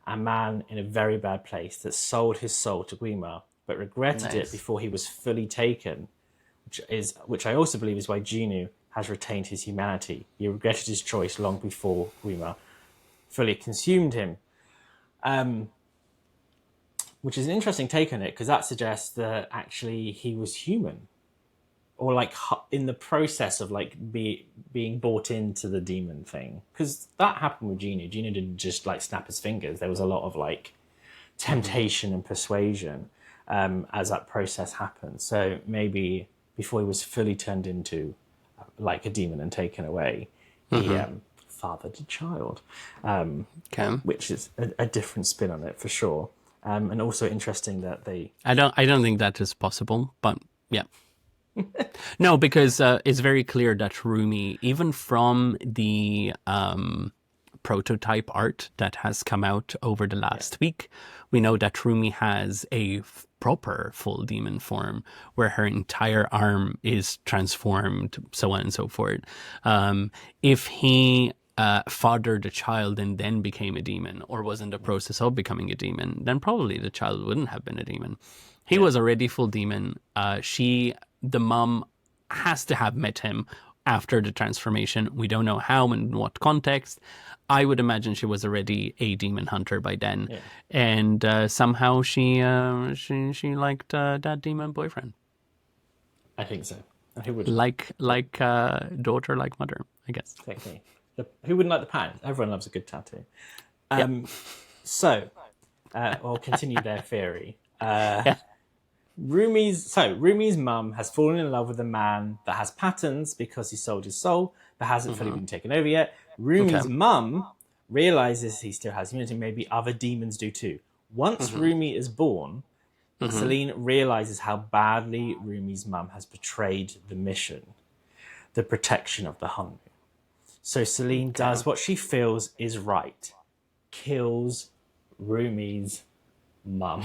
a man in a very bad place that sold his soul to Guima, but regretted it Nice. before he was fully taken, which I also believe is why Jinu has retained his humanity. He regretted his choice long before Rima fully consumed him. Which is an interesting take on it, because that suggests that actually he was human, or like in the process of like being bought into the demon thing. Because that happened with Jinu. Jinu didn't just like snap his fingers. There was a lot of like temptation and persuasion as that process happened. So maybe before he was fully turned into like a demon and taken away, he fathered a child, Okay. which is a different spin on it for sure. And also interesting that they... I don't think that is possible, but yeah. No, because it's very clear that Rumi, even from the prototype art that has come out over the last week, we know that Rumi has a proper full demon form where her entire arm is transformed, so on and so forth. If he fathered a child and then became a demon, or was in the process of becoming a demon, then probably the child wouldn't have been a demon. He was already full demon. The mom, has to have met him after the transformation. We don't know how and in what context. I would imagine she was already a demon hunter by then, and somehow she liked that demon boyfriend. I think so. And who would Like daughter, like mother, I guess. Exactly. Who wouldn't like the pattern? Everyone loves a good tattoo. So, I'll continue their theory. Rumi's mum has fallen in love with a man that has patterns because he sold his soul, but hasn't fully been taken over yet. Rumi's mum realizes he still has immunity. Maybe other demons do too. Once Rumi is born, Seline realizes how badly Rumi's mum has betrayed the mission, the protection of the Hanmu. So Seline does what she feels is right. Kills Rumi's mum.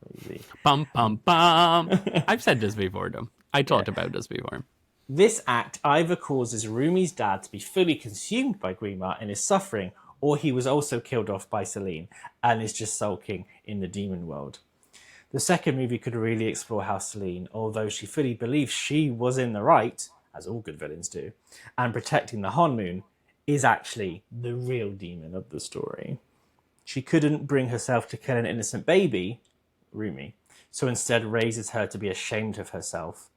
Crazy. Bum, bum, bum. I've said this before, though. I talked about this before. This act either causes Rumi's dad to be fully consumed by Grima and is suffering, or he was also killed off by Seline and is just sulking in the demon world. The second movie could really explore how Seline, although she fully believes she was in the right, as all good villains do, and protecting the Hanmoon, is actually the real demon of the story. She couldn't bring herself to kill an innocent baby, Rumi, so instead raises her to be ashamed of herself.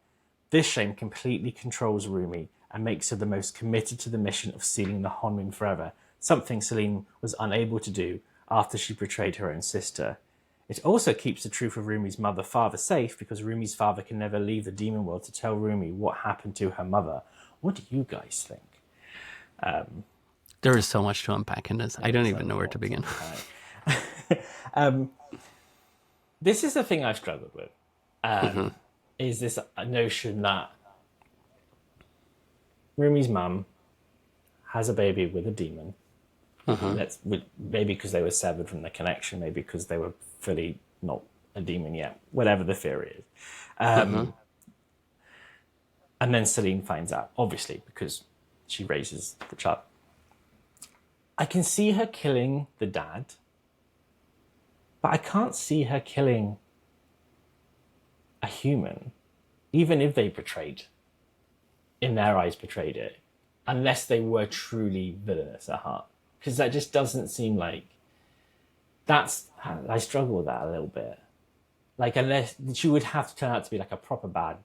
This shame completely controls Rumi and makes her the most committed to the mission of sealing the Hanmoon forever, something Seline was unable to do after she betrayed her own sister. It also keeps the truth of Rumi's mother-father safe, because Rumi's father can never leave the demon world to tell Rumi what happened to her mother. What do you guys think? There is so much to unpack in this. I don't even know where to begin. This is the thing I've struggled with. Is this notion that Rumi's mum has a baby with a demon. Maybe because they were severed from the connection, maybe because they were fully not a demon yet, whatever the theory is. And then Seline finds out, obviously, because she raises the child. I can see her killing the dad, but I can't see her killing a human, even if they betrayed, in their eyes, betrayed it, unless they were truly villainous at heart. Because that just doesn't seem like... I struggle with that a little bit. Like, unless she would have to turn out to be like a proper bad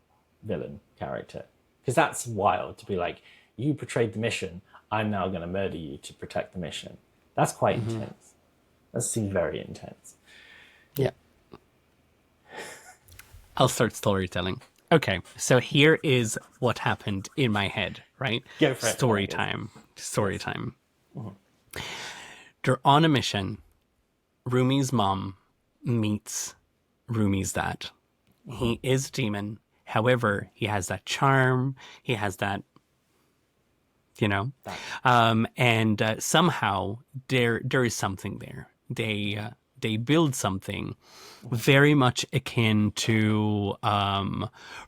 villain character. Because that's wild to be like, you betrayed the mission, I'm now going to murder you to protect the mission. That's quite intense. That seems very intense. Yeah. I'll start storytelling. Okay, so here is what happened in my head, right? Go for it. Story time. Story time. They're on a mission. Rumi's mom meets Rumi's dad. He is a demon. However, he has that charm. He has that, you know, and somehow there is something there. They build something very much akin to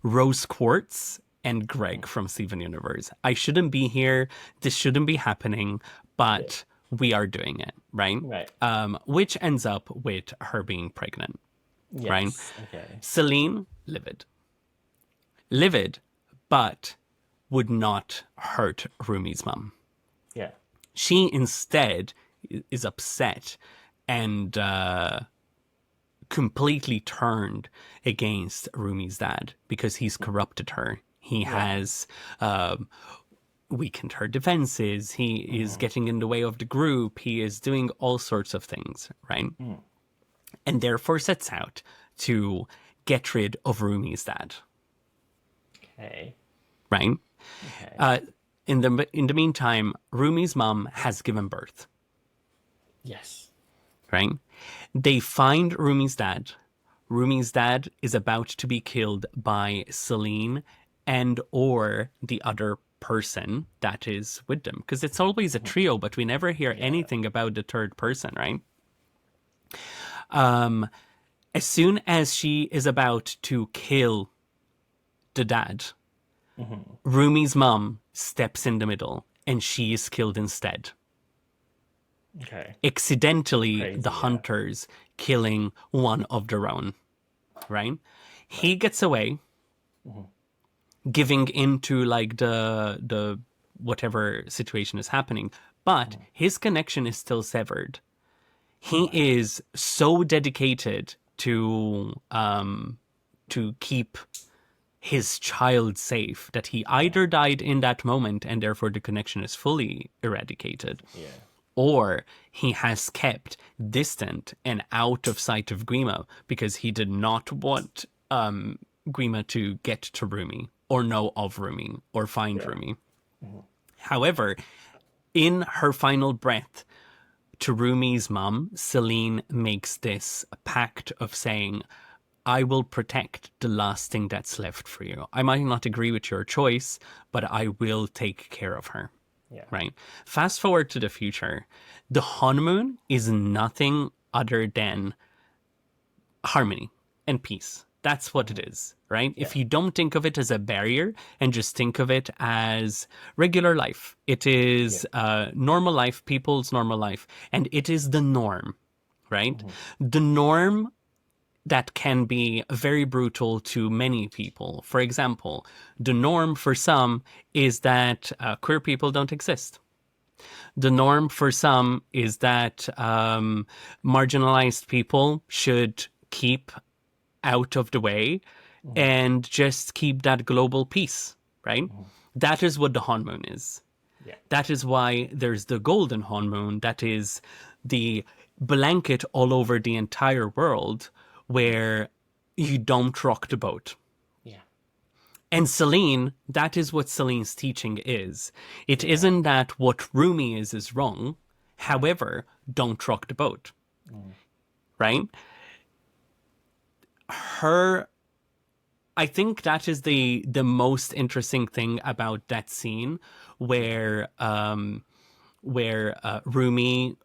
Rose Quartz and Greg from Steven Universe. I shouldn't be here. This shouldn't be happening, but we are doing it, right? Right. Which ends up with her being pregnant. right? Yes. Okay. Seline, livid. Livid, but would not hurt Rumi's mum. Yeah. She instead is upset and completely turned against Rumi's dad because he's corrupted her. He has weakened her defenses. He is getting in the way of the group. He is doing all sorts of things, right? And therefore sets out to get rid of Rumi's dad, Okay. right? Okay. In the meantime, Rumi's mom has given birth, Yes. right? They find Rumi's dad. Rumi's dad is about to be killed by Seline and or the other person that is with them. Because it's always a trio, but we never hear anything about the third person, right? As soon as she is about to kill the dad, Rumi's mom steps in the middle and she is killed instead. Okay. Accidentally, Crazy, the yeah. hunters killing one of their own, right? He gets away, giving into like the whatever situation is happening, but his connection is still severed. He is so dedicated to keep his child safe that he either died in that moment and therefore the connection is fully eradicated, Yeah. or he has kept distant and out of sight of Grima because he did not want Grima to get to Rumi or know of Rumi or find Rumi. However, in her final breath to Rumi's mum, Seline makes this pact of saying, I will protect the last thing that's left for you. I might not agree with your choice, but I will take care of her. Yeah. Right. Fast forward to the future. The honeymoon is nothing other than harmony and peace. That's what it is, right? If you don't think of it as a barrier and just think of it as regular life, it is normal life, people's normal life, and it is the norm, right? The norm that can be very brutal to many people. For example, the norm for some is that queer people don't exist. The norm for some is that marginalized people should keep out of the way and just keep that global peace, right? That is what the honeymoon is. Yeah. That is why there's the golden honeymoon, that is the blanket all over the entire world where you don't rock the boat. Yeah. And Seline, that is what Celine's teaching is. It isn't that what Rumi is wrong. However, don't rock the boat. Right? I think that is the most interesting thing about that scene where Rumi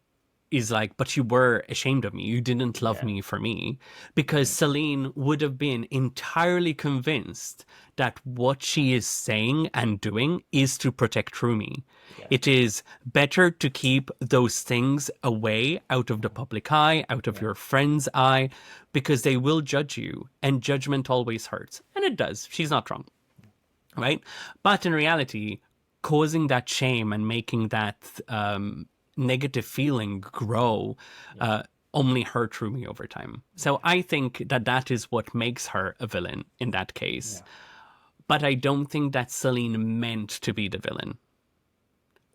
is like, but you were ashamed of me. You didn't love me for me. Because Seline would have been entirely convinced that what she is saying and doing is to protect Rumi. Yeah. It is better to keep those things away out of the public eye, out of your friend's eye, because they will judge you. And judgment always hurts. And it does. She's not wrong. Right? But in reality, causing that shame and making that negative feeling grow only hurt Rumi over time. So I think that is what makes her a villain in that case. But I don't think that Seline meant to be the villain.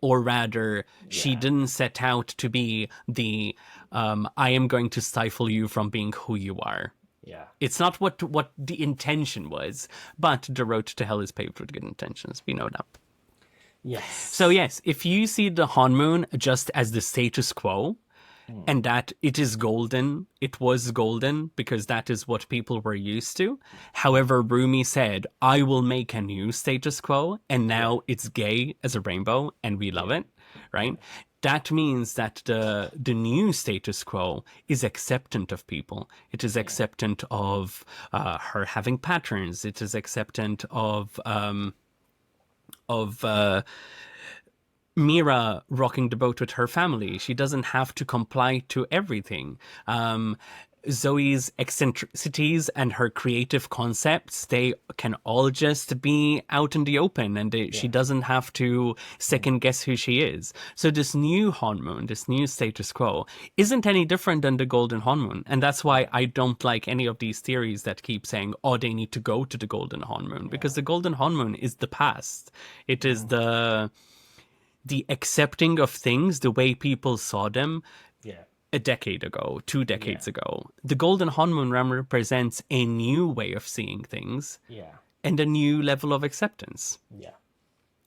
Or rather, she didn't set out to be the I am going to stifle you from being who you are. Yeah. It's not what the intention was, but the road to hell is paved with good intentions. We know that. Yes. So yes, if you see the honeymoon just as the status quo, and that it is golden, it was golden because that is what people were used to. However, Rumi said, I will make a new status quo, and now it's gay as a rainbow, and we love it, right? That means that the new status quo is acceptant of people. It is acceptant of her having patterns. It is acceptant of Mira rocking the boat with her family. She doesn't have to comply to everything. Zoe's eccentricities and her creative concepts, they can all just be out in the open, and she doesn't have to second guess who she is. So this new honeymoon, this new status quo, isn't any different than the golden honeymoon. And that's why I don't like any of these theories that keep saying, oh, they need to go to the golden honeymoon, because the golden honeymoon is the past. It is the accepting of things the way people saw them. Yeah. A decade ago, 2 decades ago. The golden honeymoon represents a new way of seeing things and a new level of acceptance. Yeah.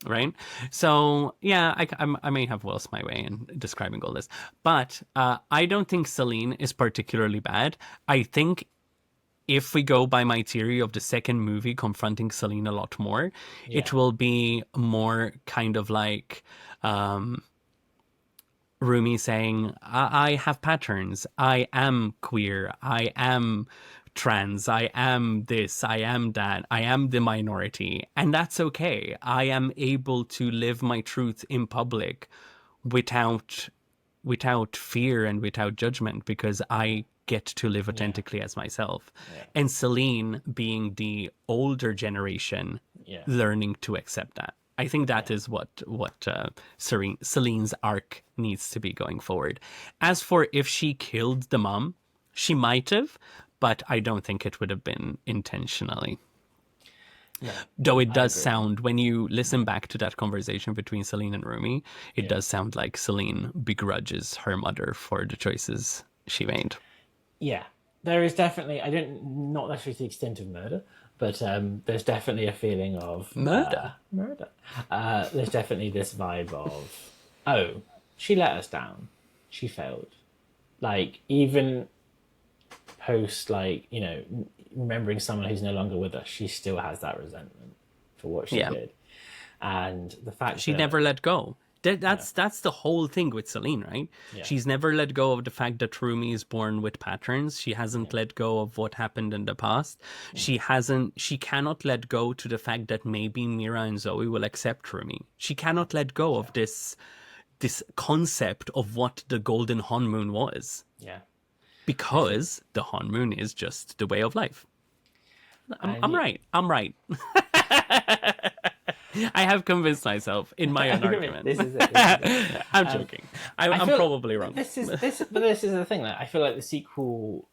Right? So, yeah, I may have lost my way in describing all this. But I don't think Seline is particularly bad. I think if we go by my theory of the second movie confronting Seline a lot more, it will be more kind of like... Rumi saying, I have patterns, I am queer, I am trans, I am this, I am that, I am the minority, and that's okay. I am able to live my truth in public without fear and without judgment, because I get to live authentically as myself. And Seline being the older generation learning to accept that. I think that is what Celine's arc needs to be going forward. As for if she killed the mom, she might have, but I don't think it would have been intentionally. No, though it does sound, when you listen back to that conversation between Seline and Rumi, it does sound like Seline begrudges her mother for the choices she made. Yeah, there is definitely, not necessarily to the extent of murder, but there's definitely a feeling of murder. There's definitely this vibe of, oh, she let us down, she failed. Like, even post, like, you know, remembering someone who's no longer with us, she still has that resentment for what she did, and the fact she never let go. That's the whole thing with Seline, right? Yeah. She's never let go of the fact that Rumi is born with patterns. She hasn't let go of what happened in the past. She cannot let go to the fact that maybe Mira and Zoe will accept Rumi. She cannot let go of this concept of what the golden honeymoon was. Yeah. Because the honeymoon is just the way of life. I'm right. I have convinced myself in my own argument. This is it. I'm joking. I'm probably wrong. This is the thing that I feel like the sequel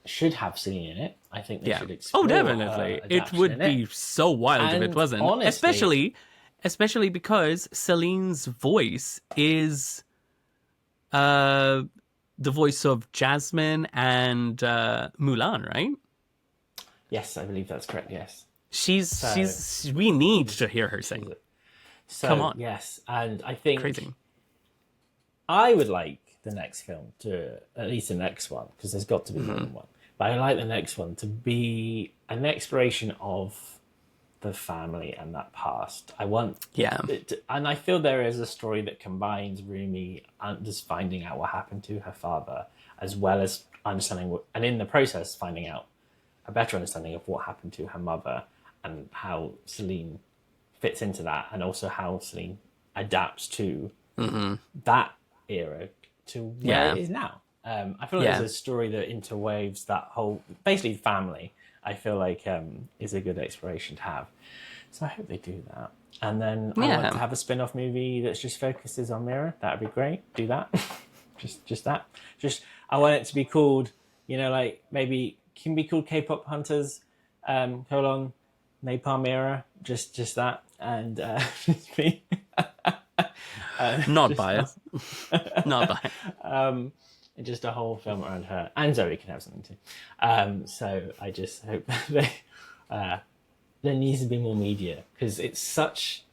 should have Seline in it. I think they should explore. Oh, definitely. It would be so wild if it wasn't. Honestly, especially because Celine's voice is the voice of Jasmine and Mulan, right? Yes, I believe that's correct. Yes. We need to hear her sing. So, come on. Yes, and I think crazy. I would like the next film to, at least the next one, because there's got to be more than one. But I like the next one to be an exploration of the family and that past. I want and I feel there is a story that combines Rumi just finding out what happened to her father, as well as understanding and in the process finding out a better understanding of what happened to her mother and how Seline fits into that, and also how Seline adapts to that era to where it is now. I feel like there's a story that interwaves that whole, basically family, I feel like is a good exploration to have. So I hope they do that. And then I want to have a spin-off movie that just focuses on Mira. That would be great. Do that. just that. I want it to be called, you know, like maybe can be called K-pop Hunters, Napalm Mira. Just that. And just be... not biased. Not biased. And just a whole film around her, and Zoe can have something too. So I just hope that there needs to be more media, because it's such.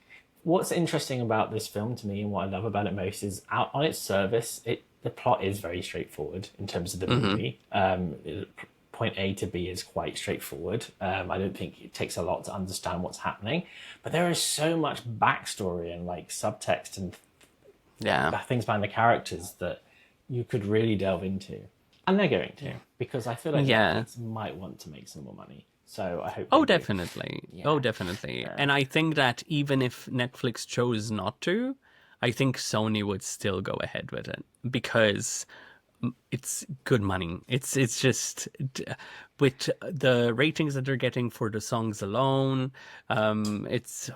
What's interesting about this film to me, and what I love about it most, is out on its service, the plot is very straightforward in terms of the movie. Point A to B is quite straightforward. I don't think it takes a lot to understand what's happening, but there is so much backstory and like subtext and things behind the characters that you could really delve into, and they're going to, because I feel like Netflix might want to make some more money. So I hope. Definitely. Yeah. And I think that even if Netflix chose not to, I think Sony would still go ahead with it, because it's good money. It's just with the ratings that they're getting for the songs alone, it's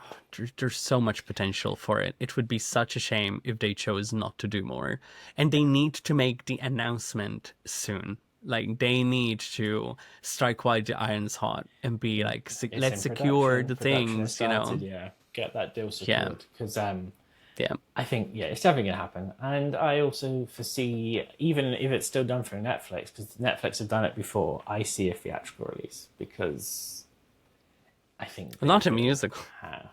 there's so much potential for it. It would be such a shame if they chose not to do more. And they need to make the announcement soon. Like they need to strike while the iron's hot and be like, It's let's in secure production. the Production has things, you know. started, yeah. Get that deal Yeah, secured. Because yeah. I think, yeah, it's definitely going to happen. And I also foresee, even if it's still done through Netflix, because Netflix have done it before, I see a theatrical release because I think they Not a will musical. have-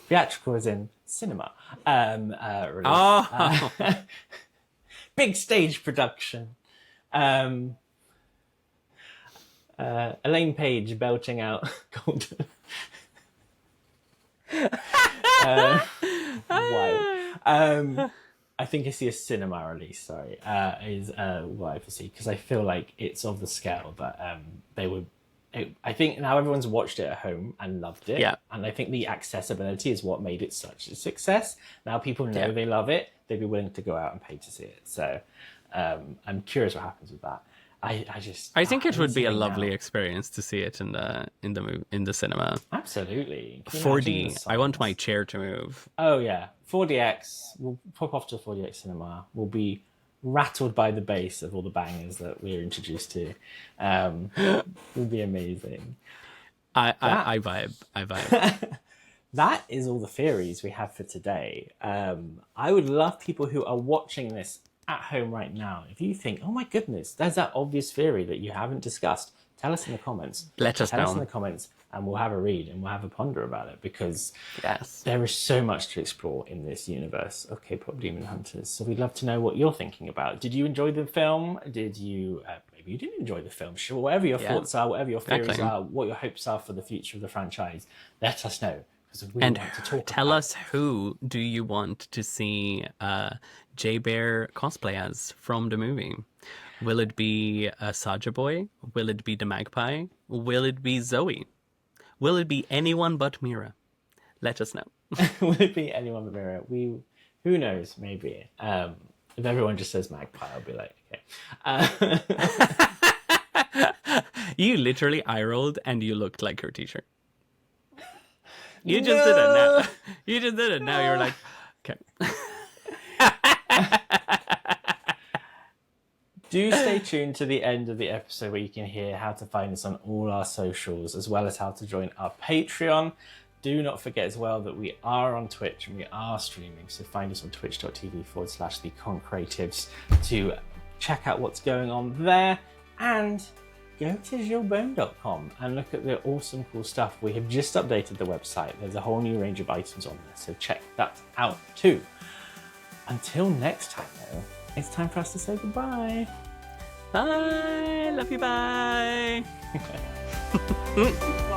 Theatrical is in cinema release. Oh, Big stage production. Elaine Page belting out Golden. Wow. I think I see a cinema release. Sorry, is what I foresee because I feel like it's of the scale that they would. I think now everyone's watched it at home and loved it. Yeah. And I think the accessibility is what made it such a success. Now people know they love it. They'd be willing to go out and pay to see it. So I'm curious what happens with that. I think it would be a lovely now. experience to see it in the cinema. Absolutely. Can you imagine 4D. the I want size? my chair to move. Oh yeah, 4DX. We'll pop off to a 4DX cinema. We'll be rattled by the bass of all the bangers that we're introduced to. Will be amazing. I vibe. That is all the theories we have for today. I would love people who are watching this at home right now. If you think, oh my goodness, there's that obvious theory that you haven't discussed, tell us in the comments. Let us Tell us in know. the comments and we'll have a read and we'll have a ponder about it because Yes. there is so much to explore in this universe of K-pop demon hunters. So we'd love to know what you're thinking about. Did you enjoy the film? Did you maybe you didn't enjoy the film? Sure, whatever your thoughts are, whatever your theories Exactly. are, what your hopes are for the future of the franchise, let us know because we And want to talk. tell about us who do you want to see J Bear cosplay as from the movie? Will it be a Saja boy? Will it be the magpie? Will it be Zoe? Will it be anyone but Mira? Let us know. Will it be anyone but Mira? Who knows? Maybe. If everyone just says magpie, I'll be like, okay. You literally eye rolled and you looked like your teacher. You just did it now. You just did it now. You're like, okay. Do stay tuned to the end of the episode where you can hear how to find us on all our socials, as well as how to join our Patreon. Do not forget as well that we are on Twitch and we are streaming, so find us on twitch.tv/theconcreatives to check out what's going on there. And go to gilbone.com and look at the awesome, cool stuff. We have just updated the website. There's a whole new range of items on there, so check that out too. Until next time, though, it's time for us to say goodbye. Bye. Love you. Bye.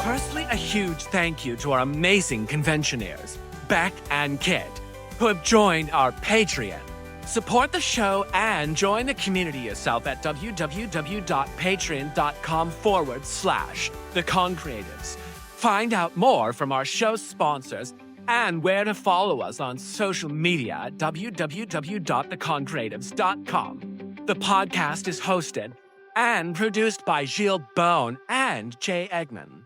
Firstly, a huge thank you to our amazing conventioneers, Beck and Kit, who have joined our Patreon. Support the show and join the community yourself at www.patreon.com/theconcreatives. Find out more from our show sponsors and where to follow us on social media at www.theconcreatives.com. The podcast is hosted and produced by Gilles Bone and Jay Eggman.